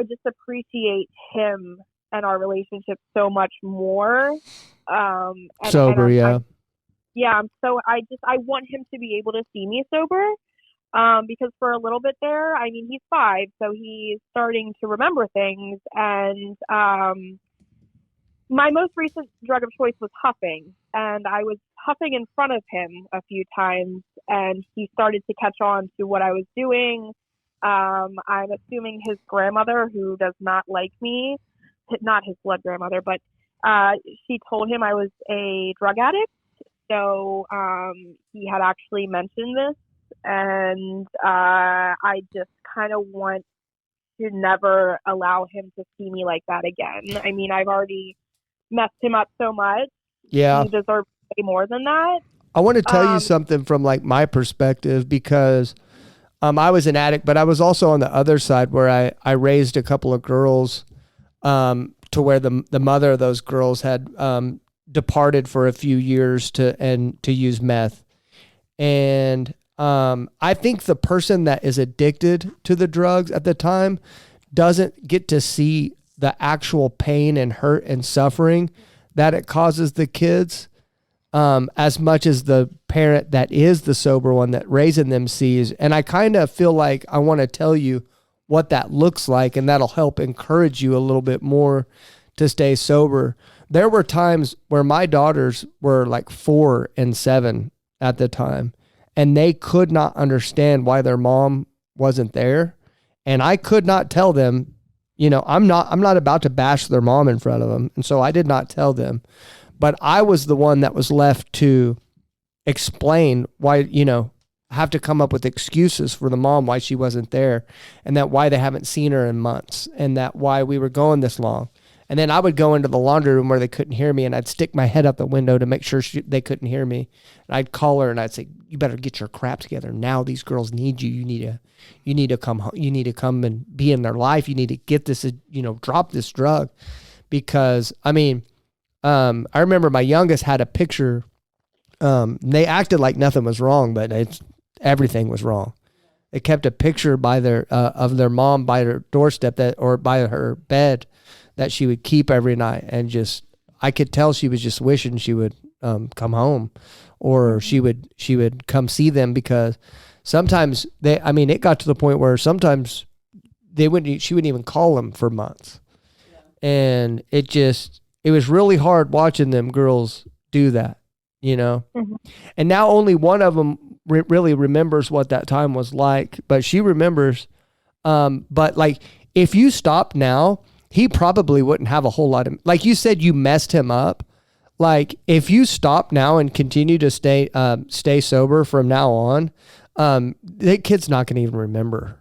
just appreciate him and our relationship so much more. Sober, yeah. yeah, so I want him to be able to see me sober. Because for a little bit there, I mean, he's 5, so he's starting to remember things. And my most recent drug of choice was huffing, and I was huffing in front of him a few times, and he started to catch on to what I was doing. I'm assuming his grandmother, who does not like me, not his blood grandmother, but she told him I was a drug addict. So he had actually mentioned this. And I just kind of want to never allow him to see me like that again. I mean, I've already messed him up so much. Yeah. He deserves way more than that. I want to tell you something from like my perspective, because I was an addict, but I was also on the other side where I raised a couple of girls to where the mother of those girls had departed for a few years to use meth. And I think the person that is addicted to the drugs at the time doesn't get to see the actual pain and hurt and suffering that it causes the kids, as much as the parent that is the sober one that raising them sees. And I kind of feel like I want to tell you what that looks like, and that'll help encourage you a little bit more to stay sober. There were times where my daughters were like 4 and 7 at the time, and they could not understand why their mom wasn't there. And I could not tell them, I'm not about to bash their mom in front of them. And so I did not tell them, but I was the one that was left to explain why, have to come up with excuses for the mom, why she wasn't there, and that why they haven't seen her in months, and that why we were going this long. And then I would go into the laundry room where they couldn't hear me, and I'd stick my head out the window to make sure they couldn't hear me. And I'd call her and I'd say, "You better get your crap together now. These girls need you. You need to come home. You need to come and be in their life. You need to get this, drop this drug." Because I remember my youngest had a picture. They acted like nothing was wrong, but everything was wrong. They kept a picture by of their mom by their doorstep or by her bed that she would keep every night, and I could tell she was just wishing she would come home, or she would come see them, because sometimes it got to the point where sometimes she wouldn't even call them for months. Yeah. And it was really hard watching them girls do that, Mm-hmm. And now only one of them really remembers what that time was like, but she remembers. But like, if you stop now, he probably wouldn't have a whole lot of, like you said, you messed him up. Like if you stop now and continue to stay sober from now on, that kid's not going to even remember.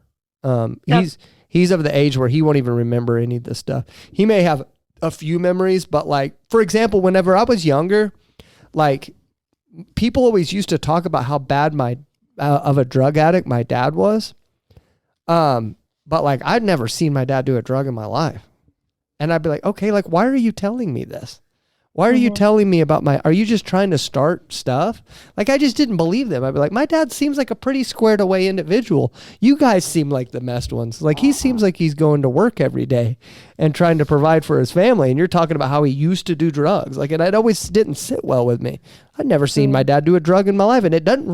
He's of the age where he won't even remember any of this stuff. He may have a few memories, but like, for example, whenever I was younger, like people always used to talk about how bad of a drug addict my dad was. But like, I'd never seen my dad do a drug in my life. And I'd be like, okay, like, why are you telling me this? Why are you telling me about are you just trying to start stuff? Like, I just didn't believe them. I'd be like, my dad seems like a pretty squared away individual. You guys seem like the messed ones. Like, he seems like he's going to work every day and trying to provide for his family. And you're talking about how he used to do drugs. Like, and it always didn't sit well with me. I'd never seen my dad do a drug in my life. And it didn't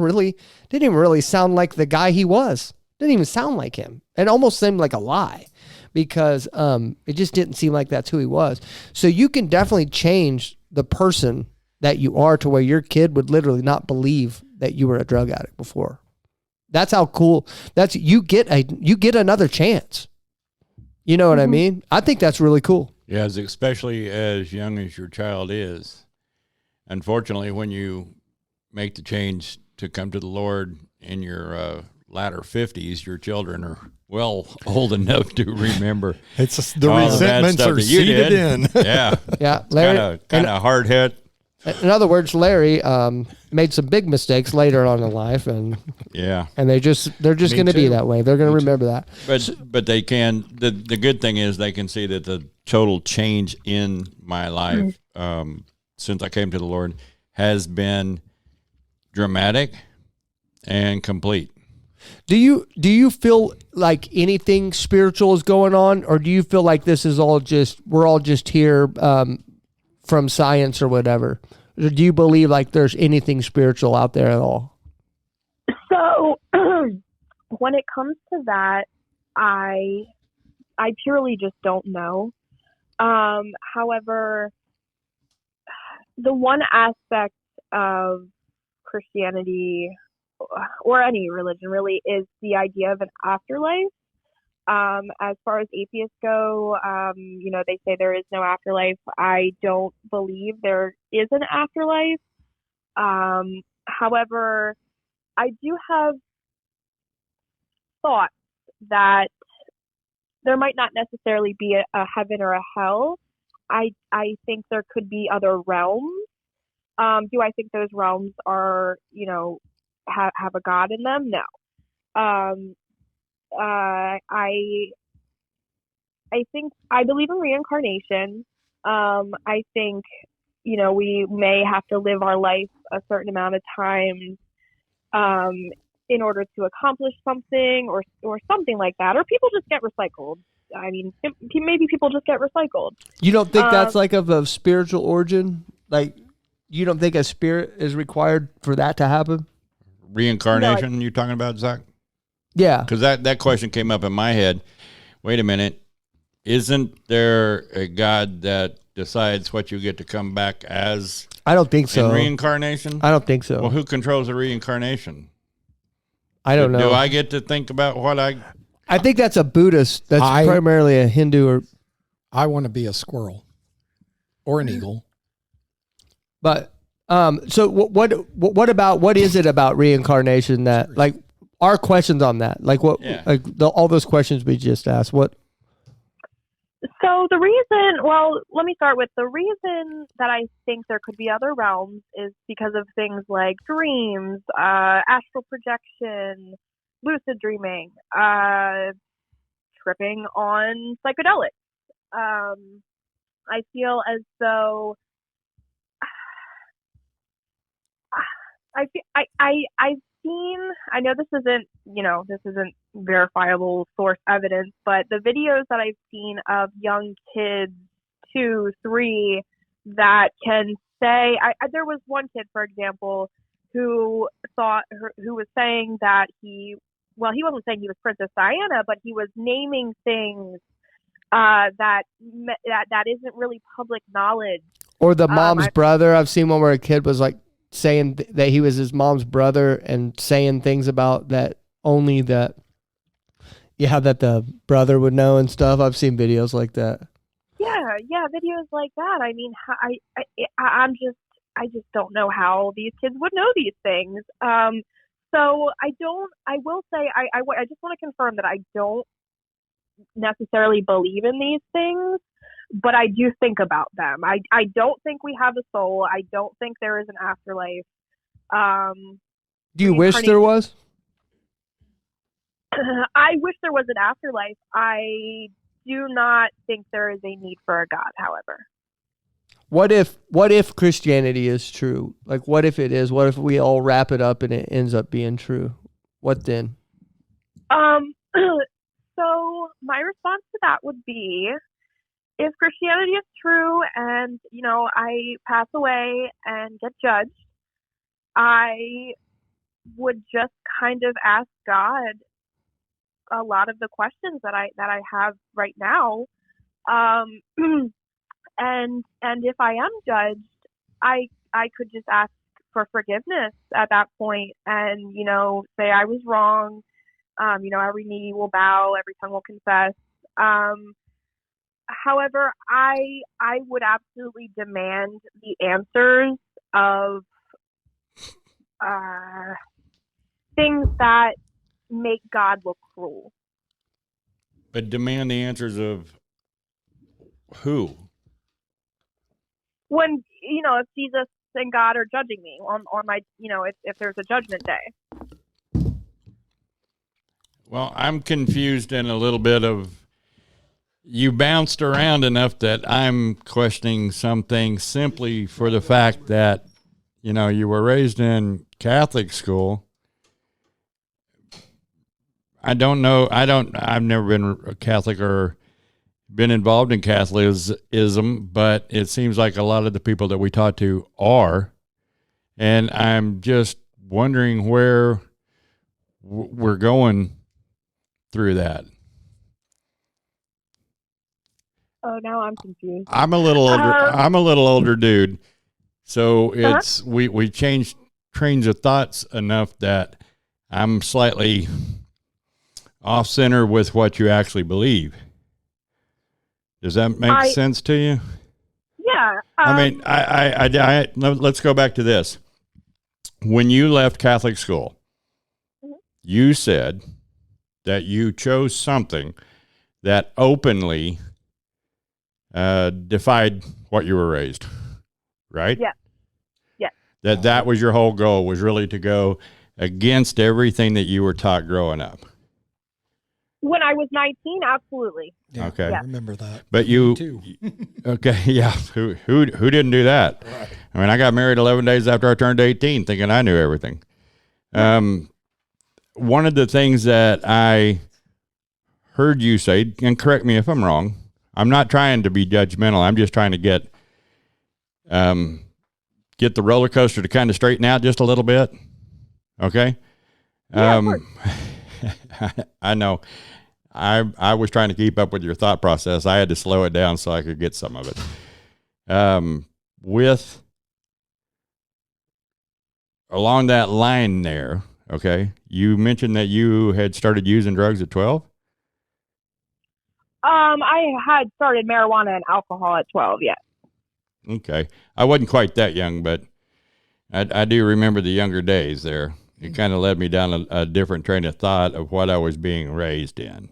even really sound like the guy he was. Didn't even sound like him. It almost seemed like a lie, because it just didn't seem like that's who he was. So you can definitely change the person that you are to where your kid would literally not believe that you were a drug addict before. That's how cool. You get another chance. You know what I mean? I think that's really cool. Yeah, especially as young as your child is. Unfortunately, when you make the change to come to the Lord in your latter 50s, your children are old enough to remember. It's the resentments are seated in. Yeah. Yeah. Larry, kind of hard hit. In other words, Larry made some big mistakes later on in life, and they're just going to be that way. They're going to remember that. But they can. The good thing is they can see that the total change in my life since I came to the Lord has been dramatic and complete. Do you feel like anything spiritual is going on, or do you feel like this is all we're all just here from science or whatever? Or do you believe like there's anything spiritual out there at all? So when it comes to that, I purely just don't know. However, the one aspect of Christianity or any religion really is the idea of an afterlife. As far as atheists go, they say there is no afterlife. I don't believe there is an afterlife. However, I do have thoughts that there might not necessarily be a heaven or a hell. I think there could be other realms. Do I think those realms are, have a God in them? No. I think I believe in reincarnation. I think, we may have to live our life a certain amount of time in order to accomplish something or something like that. Or people just get recycled. I mean, maybe people just get recycled. You don't think that's like of a spiritual origin? Like, you don't think a spirit is required for that to happen? Reincarnation, you talking about, Zach? Yeah. Because that question came up in my head. Wait a minute. Isn't there a God that decides what you get to come back as? I don't think so. In reincarnation? I don't think so. Well, who controls the reincarnation? I don't know. Do I get to think about what I think that's a Buddhist. That's primarily a Hindu. Or I want to be a squirrel or an eagle. But so what is it about reincarnation that, like, our questions on that? Like what? Yeah. Like all those questions we just asked. What? So the reason, well, let me start with the reason that I think there could be other realms is because of things like dreams, astral projection, lucid dreaming, tripping on psychedelics. I feel as though I've seen, I know this isn't verifiable source evidence, but the videos that I've seen of young kids, 2, 3, that can say, there was one kid, for example, who was saying that he wasn't saying he was Princess Diana, but he was naming things that isn't really public knowledge. Or the mom's brother. I've seen one where a kid was like saying that he was his mom's brother and saying things about that only that the brother would know and stuff. I've seen videos like that. Yeah, videos like that. I mean, I just don't know how these kids would know these things. So I will say, I just want to confirm that I don't necessarily believe in these things, but I do think about them. I don't think we have a soul. I don't think there is an afterlife. Do you wish there was? I wish there was an afterlife. I do not think there is a need for a God, however. What if Christianity is true? Like, what if it is? What if we all wrap it up and it ends up being true? What then? So my response to that would be, if Christianity is true and, I pass away and get judged, I would just kind of ask God a lot of the questions that I have right now. And if I am judged, I could just ask for forgiveness at that point and, say I was wrong. Every knee will bow, every tongue will confess. However, I would absolutely demand the answers of things that make God look cruel. But demand the answers of who? When, if Jesus and God are judging me on my, if there's a judgment day. Well, I'm confused in a little bit of, you bounced around enough that I'm questioning something simply for the fact that, you were raised in Catholic school. I don't know. I've never been a Catholic or been involved in Catholicism, but it seems like a lot of the people that we talk to are. And I'm just wondering where we're going through that. Oh, now I'm confused. I'm a little older. I'm a little older dude. So it's we changed trains of thoughts enough that I'm slightly off center with what you actually believe. Does that make sense to you? Yeah. I mean, let's go back to this. When you left Catholic school, you said that you chose something that openly defied what you were raised, right? Yeah. Yeah. That was your whole goal, was really to go against everything that you were taught growing up. When I was 19, absolutely. Yeah, Okay. I remember that. But you too. Okay, yeah. Who didn't do that? Right. I mean, I got married 11 days after I turned 18, thinking I knew everything. One of the things that I heard you say, and correct me if I'm wrong, I'm not trying to be judgmental. I'm just trying to get the roller coaster to kind of straighten out just a little bit. Okay? Yeah, of course. I know. I was trying to keep up with your thought process. I had to slow it down so I could get some of it. With along that line there, okay, you mentioned that you had started using drugs at 12? I had started marijuana and alcohol at 12, yeah. Okay. I wasn't quite that young, but I do remember the younger days there. It kind of led me down a different train of thought of what I was being raised in.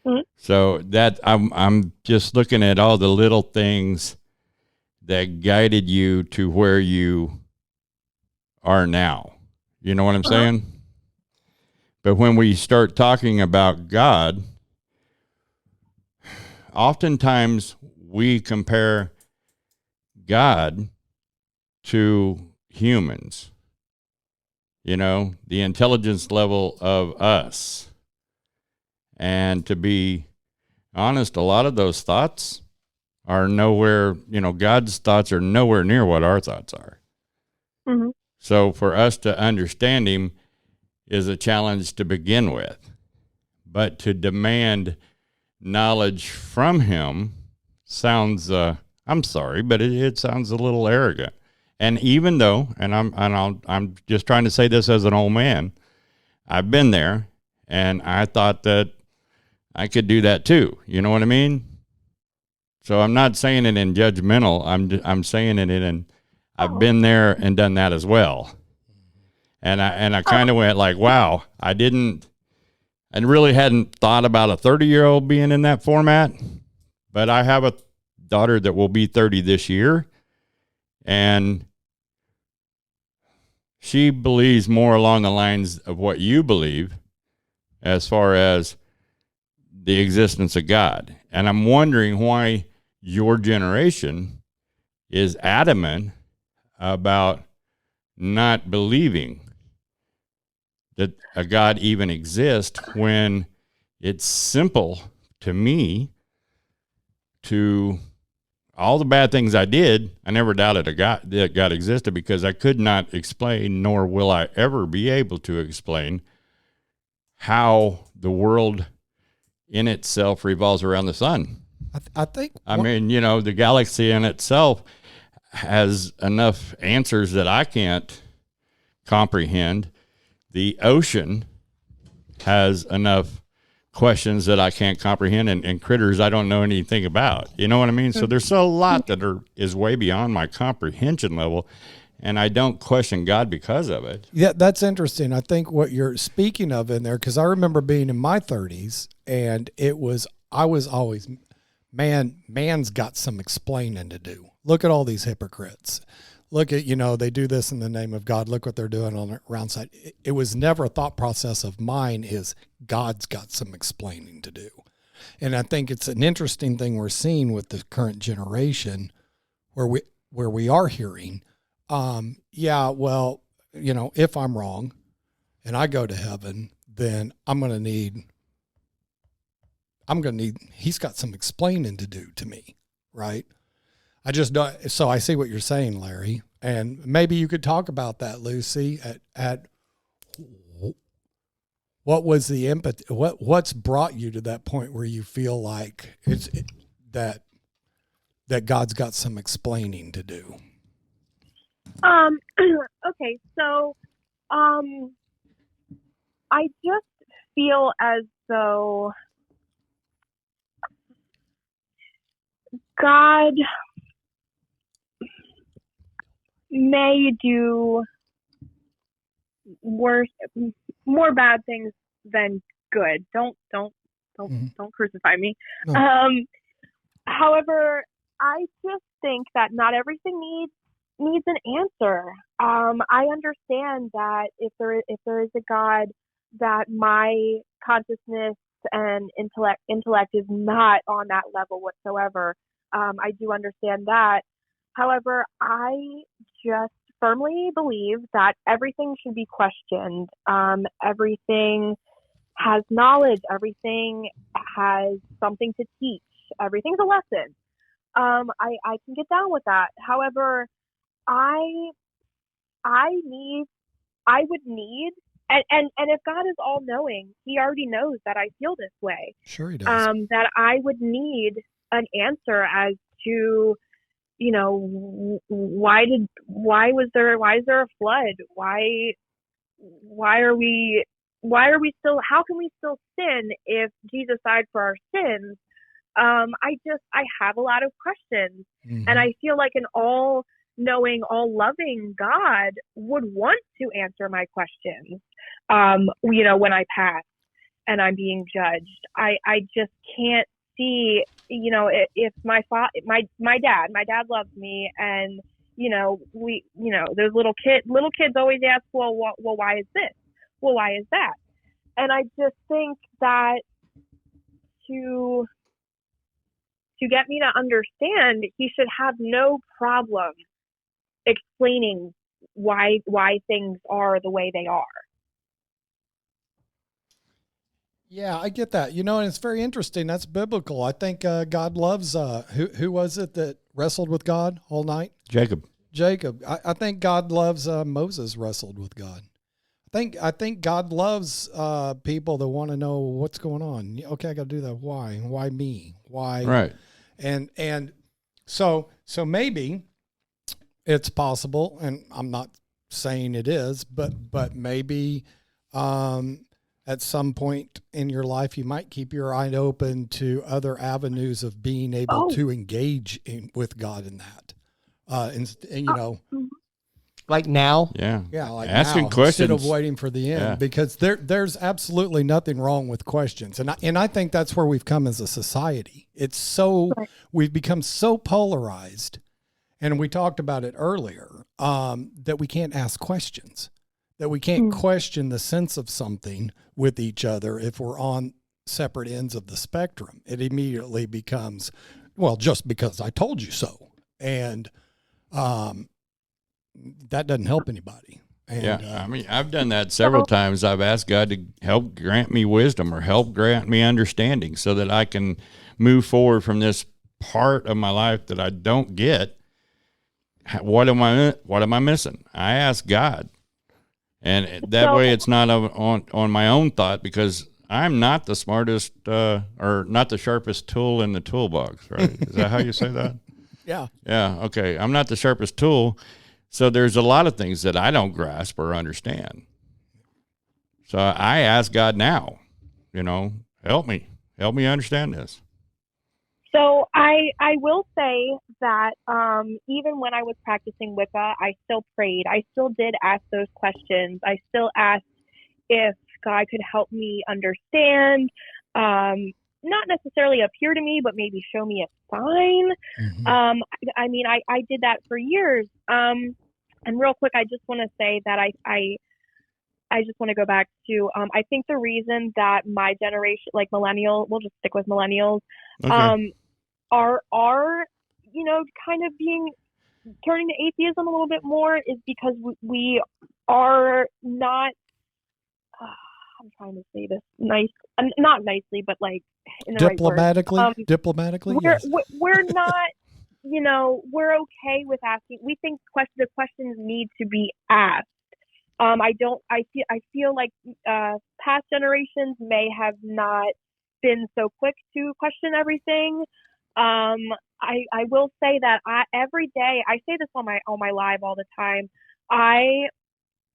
Mm-hmm. So that I'm just looking at all the little things that guided you to where you are now. You know what I'm saying? But when we start talking about God, oftentimes we compare God to humans. You know, the intelligence level of us. And to be honest, a lot of those thoughts are nowhere, God's thoughts are nowhere near what our thoughts are. Mm-hmm. So for us to understand him is a challenge to begin with. But to demand knowledge from him sounds, I'm sorry, but it sounds a little arrogant. And even though, I'm just trying to say this as an old man, I've been there, and I thought that I could do that too. You know what I mean? So I'm not saying it in judgmental. I'm saying it in I've been there and done that as well. And I kind of went like, wow, I really hadn't thought about a 30-year-old being in that format, but I have a daughter that will be 30 this year. And she believes more along the lines of what you believe as far as the existence of God. And I'm wondering why your generation is adamant about not believing that a God even exists when it's simple to me to all the bad things I did. I never doubted that God existed because I could not explain, nor will I ever be able to explain how the world in itself revolves around the sun. I mean, the galaxy in itself has enough answers that I can't comprehend. The ocean has enough questions that I can't comprehend, and critters I don't know anything about. You know what I mean? So there's a lot that is way beyond my comprehension level, and I don't question God because of it. Yeah, that's interesting. I think what you're speaking of in there, because I remember being in my 30s, and I was always, man's got some explaining to do. Look at all these hypocrites. Look at, they do this in the name of God. Look what they're doing on the around side. It was never a thought process of mine is God's got some explaining to do. And I think it's an interesting thing we're seeing with the current generation where we are hearing, if I'm wrong and I go to heaven, then I'm going to need he's got some explaining to do to me, right? I just don't. So I see what you're saying, Larry, and maybe you could talk about that, Lucy, at what was the empathy, what's brought you to that point where you feel like that God's got some explaining to do. Okay, so I just feel as though God may do more bad things than good. Don't crucify me. No. However, I just think that not everything needs an answer. I understand that if there is a God, that my consciousness and intellect is not on that level whatsoever. I do understand that. However, I just firmly believe that everything should be questioned. Everything has knowledge. Everything has something to teach. Everything's a lesson. I can get down with that. However, I would need, and if God is all knowing, he already knows that I feel this way. Sure he does. That I would need an answer as to, why is there a flood? Why are we still, how can we still sin if Jesus died for our sins? I have a lot of questions, and I feel like an all-knowing, all-loving God would want to answer my questions. When I pass and I'm being judged, I just can't see, if my dad loves me, and those little kids always ask, well, why is this? Well, why is that? And I just think that to get me to understand, he should have no problem explaining why things are the way they are. Yeah, I get that. And it's very interesting. That's biblical. I think God loves, who was it that wrestled with God all night? Jacob. I think God loves Moses wrestled with God. I think God loves people that want to know what's going on. Okay, I got to do that. Why? Why me? Why? Right. And so maybe it's possible, and I'm not saying it is, but maybe at some point in your life you might keep your eye open to other avenues of being able to engage with God in that. Like now? Yeah, like asking now, questions instead of waiting for the end, because there's absolutely nothing wrong with questions, and I think that's where we've come as a society. It's so we've become so polarized, and we talked about it earlier, that we can't ask questions, that we can't question the sense of something with each other if we're on separate ends of the spectrum. It immediately becomes, well, just because I told you so, and that doesn't help anybody. And, I mean, I've done that several times. I've asked God to help grant me wisdom or help grant me understanding so that I can move forward from this part of my life that I don't get. What am I missing? I ask God. And that way it's not on my own thought, because I'm not the smartest or not the sharpest tool in the toolbox, right? Is that how you say that? Yeah. Yeah, okay. I'm not the sharpest tool. So there's a lot of things that I don't grasp or understand. So I ask God now, help me understand this. So I will say that even when I was practicing Wicca, I still prayed. I still did ask those questions. I still asked if God could help me understand, not necessarily appear to me, but maybe show me a sign. Mm-hmm. I did that for years. And real quick, I just want to say that I just want to go back to, I think the reason that my generation, like millennial, we'll just stick with millennials, Okay. are kind of turning to atheism a little bit more is because we are not, I'm trying to say this not nicely, but like, in the right words. Diplomatically, We're yes. we're not, we're okay with asking. We think the questions need to be asked. I feel like past generations may have not been so quick to question everything. I will say that every day, I say this on my live all the time. I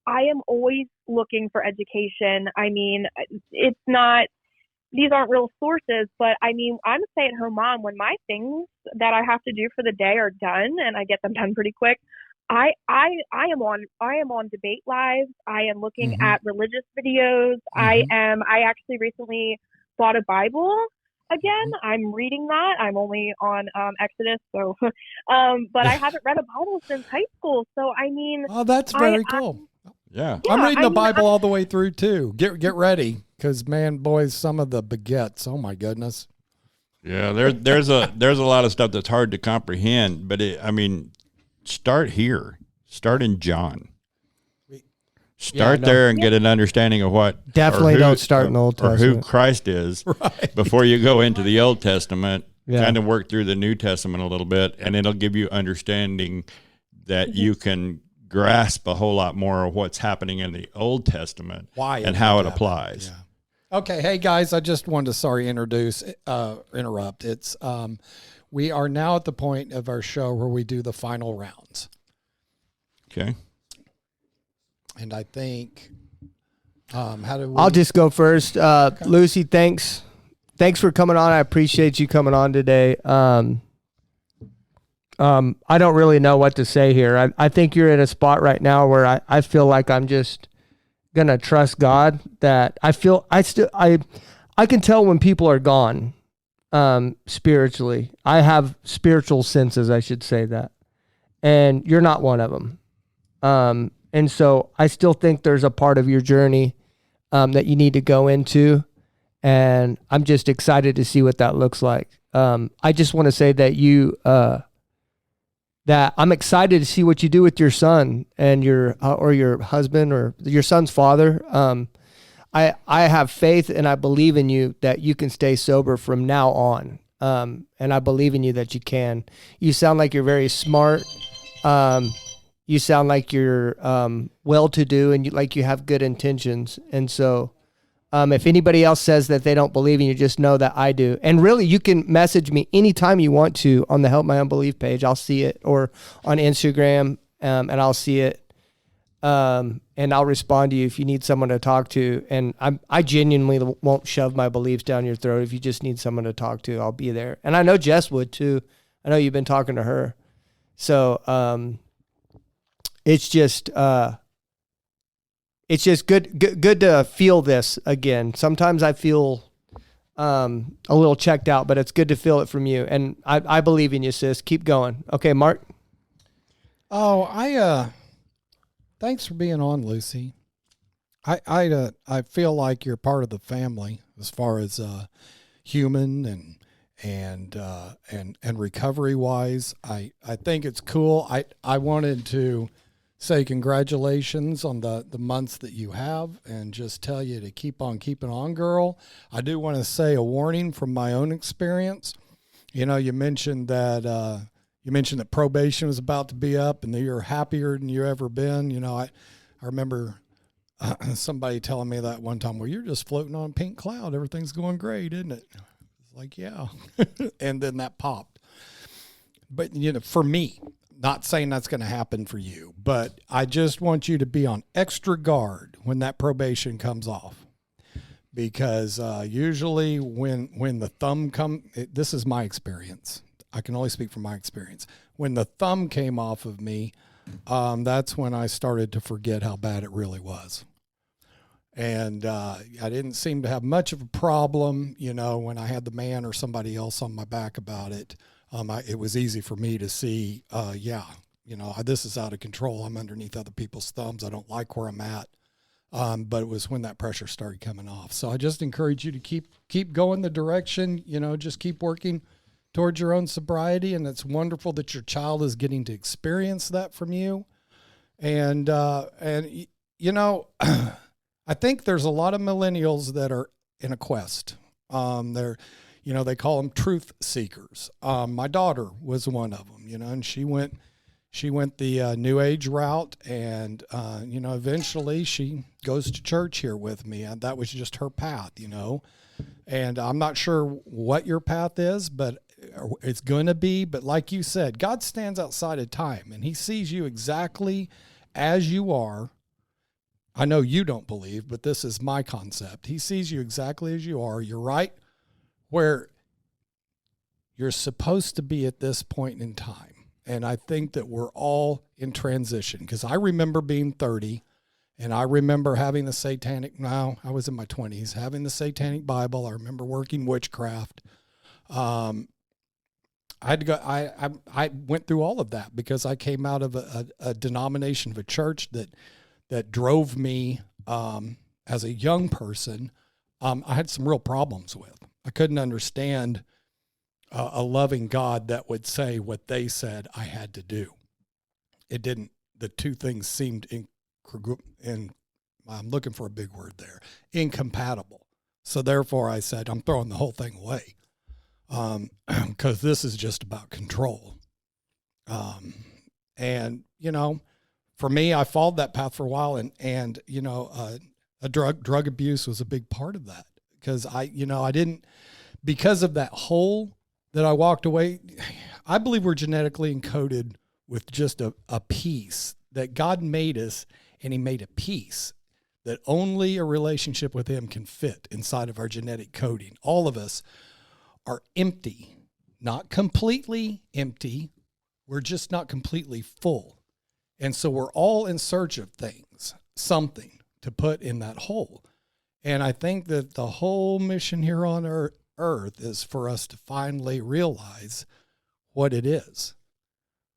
am always looking for education. I mean, it's not, these aren't real sources, but I mean, I'm a stay-at-home mom. When my things that I have to do for the day are done, and I get them done pretty quick, I am on debate lives. I am looking at religious videos. I actually recently bought a Bible again. I'm reading that. I'm only on Exodus, so but I haven't read a Bible since high school. So I mean, oh, that's very cool. Yeah. I'm reading the Bible all the way through too. Get ready, because man, boys, some of the baguettes. Oh my goodness. Yeah, there's a lot of stuff that's hard to comprehend, but start here. Start in John. Start there and get an understanding of what. Definitely don't start in the Old Testament. Or who Christ is before you go into the Old Testament. Yeah. Kind of work through the New Testament a little bit, and it'll give you understanding that you can grasp a whole lot more of what's happening in the Old Testament and how it applies. Yeah. Okay, hey guys, I just wanted to interrupt. It's we are now at the point of our show where we do the final rounds. Okay. And I think, I'll just go first. Okay. Lucy, thanks for coming on. I appreciate you coming on today. I don't really know what to say here. I think you're in a spot right now where I feel like I'm just gonna trust God. That I can tell when people are gone, spiritually. I have spiritual senses, I should say that, and you're not one of them. And so I still think there's a part of your journey that you need to go into, and I'm just excited to see what that looks like. I just want to say that that I'm excited to see what you do with your son and your husband or your son's father. I have faith and I believe in you that you can stay sober from now on. And I believe in you that you can. You sound like you're very smart. You sound like you're well-to-do and you have good intentions. And so if anybody else says that they don't believe in you, just know that I do. And really, you can message me anytime you want to on the Help My Unbelief page. I'll see it, or on Instagram, and I'll see it. And I'll respond to you if you need someone to talk to. And I genuinely won't shove my beliefs down your throat. If you just need someone to talk to, I'll be there. And I know Jess would too. I know you've been talking to her. So it's just good to feel this again. Sometimes I feel a little checked out, but it's good to feel it from you. And I believe in you, sis. Keep going. Okay, Mark. Oh, thanks for being on, Lucy. I feel like you're part of the family as far as human and recovery wise. I think it's cool. I wanted to say congratulations on the months that you have, and just tell you to keep on keeping on, girl. I do want to say a warning from my own experience. You mentioned that probation was about to be up and that you're happier than you've ever been. I remember somebody telling me that one time, well, you're just floating on a pink cloud. Everything's going great, isn't it? It's like, yeah. And then that popped. But, for me, not saying that's going to happen for you, but I just want you to be on extra guard when that probation comes off, because usually when the thumb this is my experience. I can only speak from my experience. When the thumb came off of me, that's when I started to forget how bad it really was. And I didn't seem to have much of a problem, when I had the man or somebody else on my back about it. It was easy for me to see, this is out of control. I'm underneath other people's thumbs. I don't like where I'm at. But it was when that pressure started coming off. So I just encourage you to keep going the direction, just keep working towards your own sobriety. And it's wonderful that your child is getting to experience that from you. And I think there's a lot of millennials that are in a quest. they call them truth seekers. My daughter was one of them, and she went the New Age route, and eventually she goes to church here with me, and that was just her path, And I'm not sure what your path is, but it's going to be. But like you said, God stands outside of time, and he sees you exactly as you are. I know you don't believe, but this is my concept. He sees you exactly as you are. You're right where you're supposed to be at this point in time. And I think that we're all in transition, because I remember being 30, and I remember having the satanic, I was in my 20s, having the satanic Bible. I remember working witchcraft. I had to go, I went through all of that because I came out of a denomination of a church that drove me as a young person. I had some real problems with. I couldn't understand a loving God that would say what they said I had to do. It didn't. The two things seemed I'm looking for a big word there, incompatible. So therefore I said, I'm throwing the whole thing away, because this is just about control. And, for me, I followed that path for a while, and a drug abuse was a big part of that, because I didn't, because of that hole that I walked away. I believe we're genetically encoded with just a piece that God made us, and he made a piece that only a relationship with him can fit inside of our genetic coding. All of us are empty, not completely empty. We're just not completely full. And so we're all in search of things, something to put in that hole. And I think that the whole mission here on earth is for us to finally realize what it is,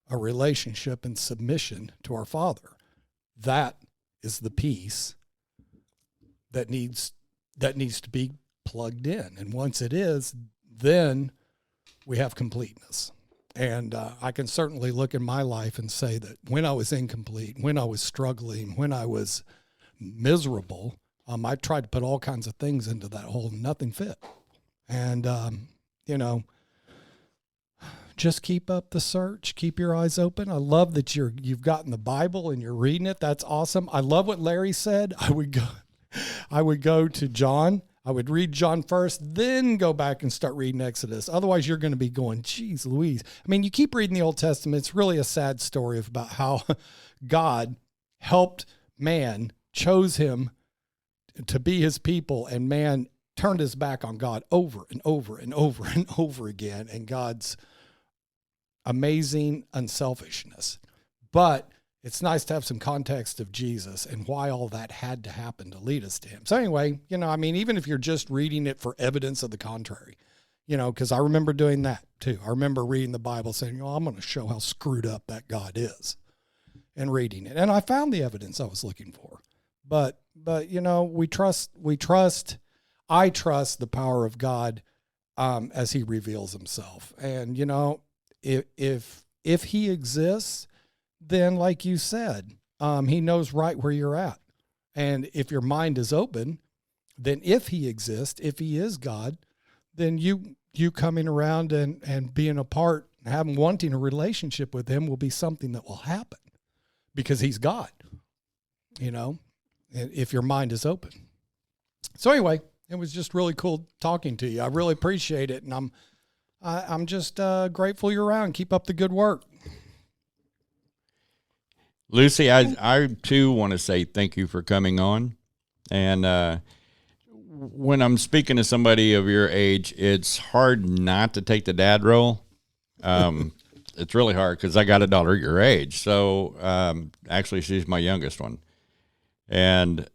a relationship and submission to our Father. That is the piece that needs to be plugged in. And once it is, then we have completeness. And I can certainly look in my life and say that when I was incomplete, when I was struggling, when I was miserable, I tried to put all kinds of things into that hole and nothing fit. And, just keep up the search. Keep your eyes open. I love that you've gotten the Bible and you're reading it. That's awesome. I love what Larry said. I would go to John. I would read John first, then go back and start reading Exodus. Otherwise, you're going to be going, geez Louise. I mean, you keep reading the Old Testament. It's really a sad story about how God helped man, chose him to be his people, and man turned his back on God over and over and over and over again, and God's amazing unselfishness. But it's nice to have some context of Jesus and why all that had to happen to lead us to him. So anyway, even if you're just reading it for evidence of the contrary, because I remember doing that too. I remember reading the Bible saying, I'm going to show how screwed up that God is, and reading it. And I found the evidence I was looking for. But I trust the power of God as he reveals himself. And, if he exists, then like you said, he knows right where you're at. And if your mind is open, then if he exists, if he is God, then you coming around and being a part, wanting a relationship with him will be something that will happen because he's God, if your mind is open. So anyway, it was just really cool talking to you. I really appreciate it. And I'm just grateful you're around. Keep up the good work. Lucy, I too want to say thank you for coming on. And when I'm speaking to somebody of your age, it's hard not to take the dad role. It's really hard because I got a daughter your age. So actually, she's my youngest one. And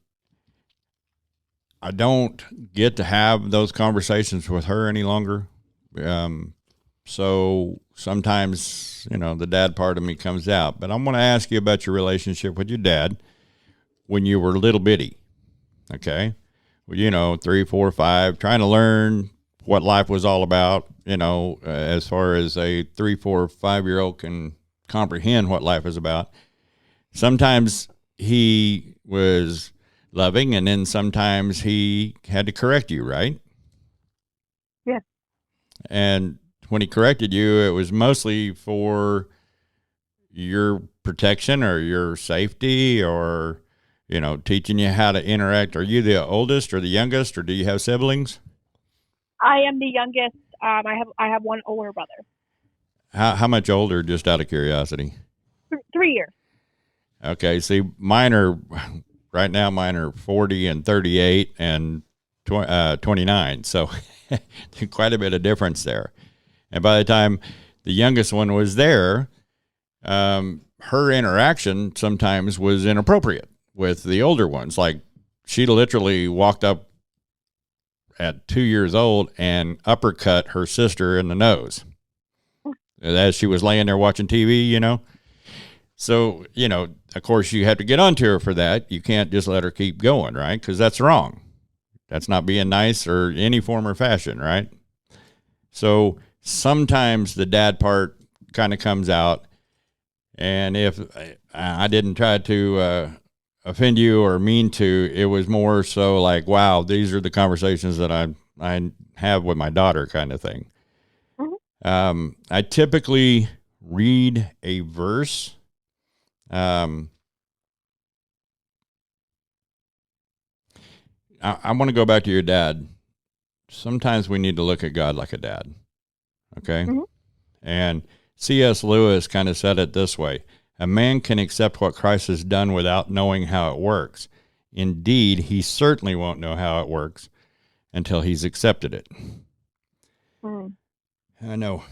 I don't get to have those conversations with her any longer. So sometimes, the dad part of me comes out. But I want to ask you about your relationship with your dad when you were little bitty, okay? Well, 3, 4, 5, trying to learn what life was all about, as far as a 3, 4, 5-year-old can comprehend what life is about. Sometimes he was loving, and then sometimes he had to correct you, right? Yeah. And when he corrected you, it was mostly for your protection or your safety, or, teaching you how to interact. Are you the oldest or the youngest, or do you have siblings? I am the youngest. I have one older brother. How much older, just out of curiosity? 3 years. Okay, see, mine are 40 and 38 and 29, so quite a bit of difference there. And by the time the youngest one was there, her interaction sometimes was inappropriate with the older ones. Like, she literally walked up at 2 years old and uppercut her sister in the nose as she was laying there watching TV, So, of course, you have to get onto her for that. You can't just let her keep going, right? Because that's wrong. That's not being nice or any form or fashion, right? So sometimes the dad part kind of comes out. And if I didn't try to offend you or mean to, it was more so like, wow, these are the conversations that I have with my daughter, kind of thing. Mm-hmm. I typically read a verse. I want to go back to your dad. Sometimes we need to look at God like a dad. Okay. Mm-hmm. And C.S. Lewis kind of said it this way: a man can accept what Christ has done without knowing how it works. Indeed, he certainly won't know how it works until he's accepted it. Mm. I know.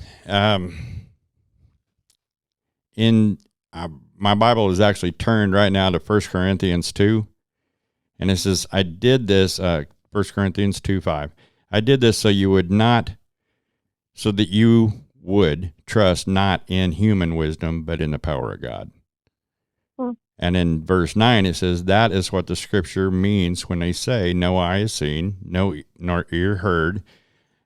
My Bible is actually turned right now to 1 Corinthians 2. And it says, I did this, 1 Corinthians 2:5. I did this so that you would trust not in human wisdom, but in the power of God. Hmm. And in verse 9, it says, that is what the scripture means when they say, no eye has seen, nor ear heard,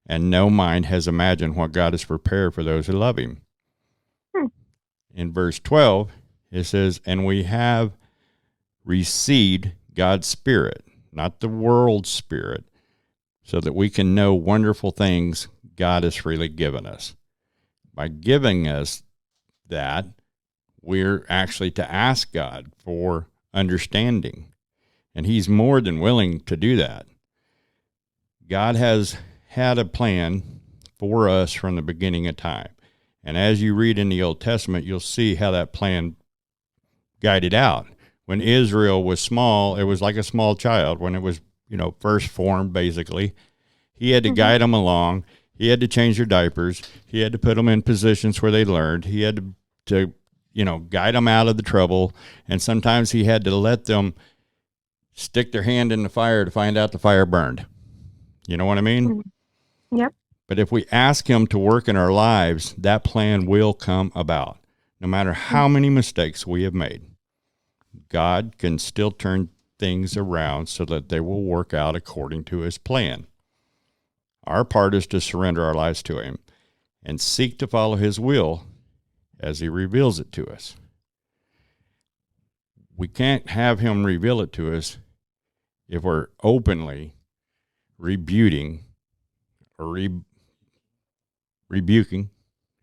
and no mind has imagined what God has prepared for those who love him. Hmm. In verse 12, it says, and we have received God's Spirit, not the world's spirit, so that we can know wonderful things God has freely given us. By giving us that, we're actually to ask God for understanding, and he's more than willing to do that. God has had a plan for us from the beginning of time. And as you read in the Old Testament, you'll see how that plan guided out. When Israel was small, it was like a small child. When it was, first formed, basically, he had to guide them along. He had to change their diapers. He had to put them in positions where they learned. He had to guide them out of the trouble. And sometimes he had to let them stick their hand in the fire to find out the fire burned. You know what I mean? Yep. But if we ask him to work in our lives, that plan will come about. No matter how many mistakes we have made, God can still turn things around so that they will work out according to his plan. Our part is to surrender our lives to him and seek to follow his will as he reveals it to us. We can't have him reveal it to us if we're openly rebuking,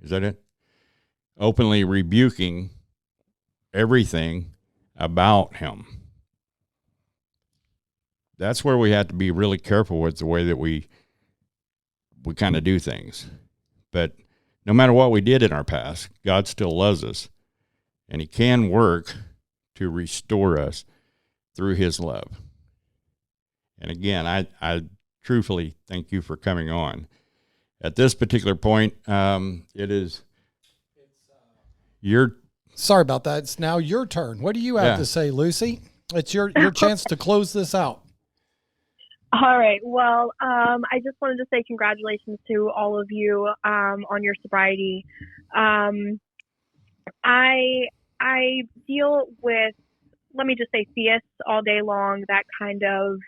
is that it? Openly rebuking everything about him. That's where we have to be really careful with the way that we kind of do things. But no matter what we did in our past, God still loves us, and he can work to restore us through his love. And again, I truthfully thank you for coming on. At this particular point, it is your... Sorry about that. It's now your turn. What do you have to say, Lucy? It's your chance to close this out. All right. Well, I just wanted to say congratulations to all of you on your sobriety. I deal with, let me just say, theists all day long that kind of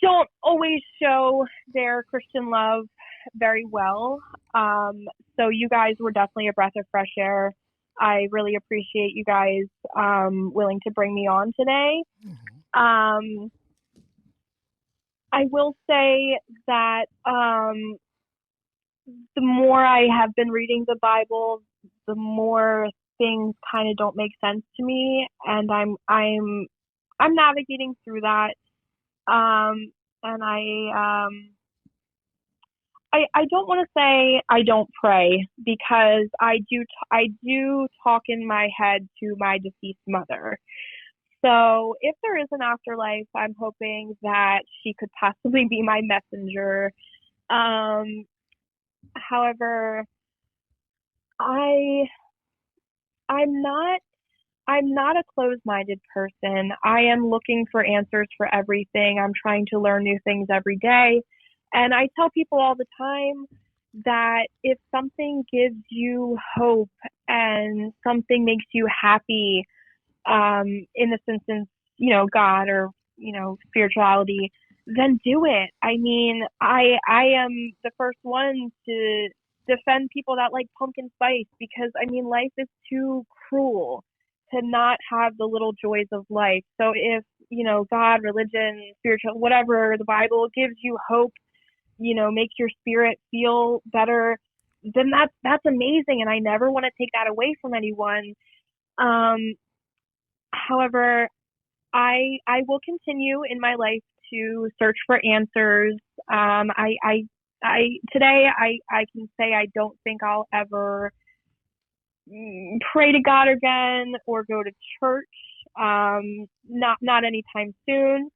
don't always show their Christian love very well. So you guys were definitely a breath of fresh air. I really appreciate you guys willing to bring me on today. Mm-hmm. I will say that the more I have been reading the Bible, the more things kind of don't make sense to me, and I'm navigating through that. And I don't want to say I don't pray, because I do talk in my head to my deceased mother. So if there is an afterlife, I'm hoping that she could possibly be my messenger. However, I'm not a closed-minded person. I am looking for answers for everything. I'm trying to learn new things every day. And I tell people all the time that if something gives you hope and something makes you happy, in this instance, God or, spirituality, then do it. I mean, I am the first one to defend people that like pumpkin spice, because, I mean, life is too cruel to not have the little joys of life. So if, God, religion, spiritual, whatever, the Bible gives you hope, makes your spirit feel better, then that's amazing. And I never want to take that away from anyone. However, I will continue in my life to search for answers. Today I can say I don't think I'll ever pray to God again or go to church. Not anytime soon.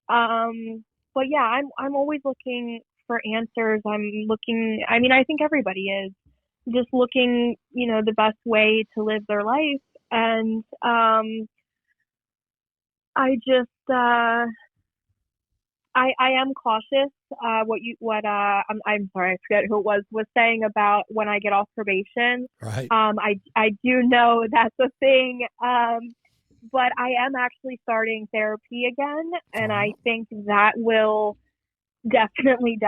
But yeah, I'm always looking for answers. I think everybody is just looking, the best way to live their life. And I am cautious. I'm sorry, I forget who it was saying about when I get off probation. Right. I do know that's a thing. But I am actually starting therapy again, and I think that will definitely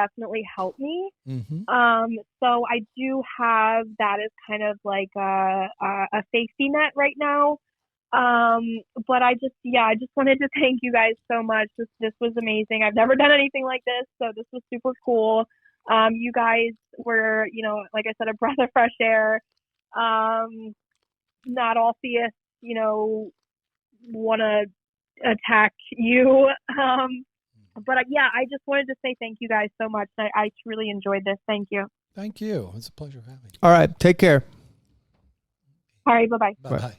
help me. Mm-hmm. So I do have that as kind of like a safety net right now. But I just wanted to thank you guys so much. This was amazing. I've never done anything like this, so this was super cool. You guys were, like I said, a breath of fresh air. Not all theists, want to attack you. But yeah, I just wanted to say thank you guys so much. I truly enjoyed this. Thank you. Thank you. It's a pleasure having you. All right. Take care. All right. Bye-bye. Bye-bye.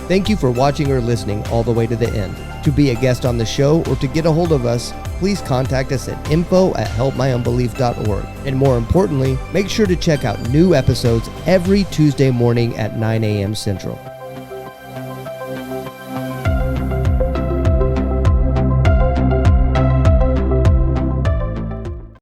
Thank you for watching or listening all the way to the end. To be a guest on the show or to get a hold of us, please contact us at info@helpmyunbelief.org. And more importantly, make sure to check out new episodes every Tuesday morning at 9 a.m. Central.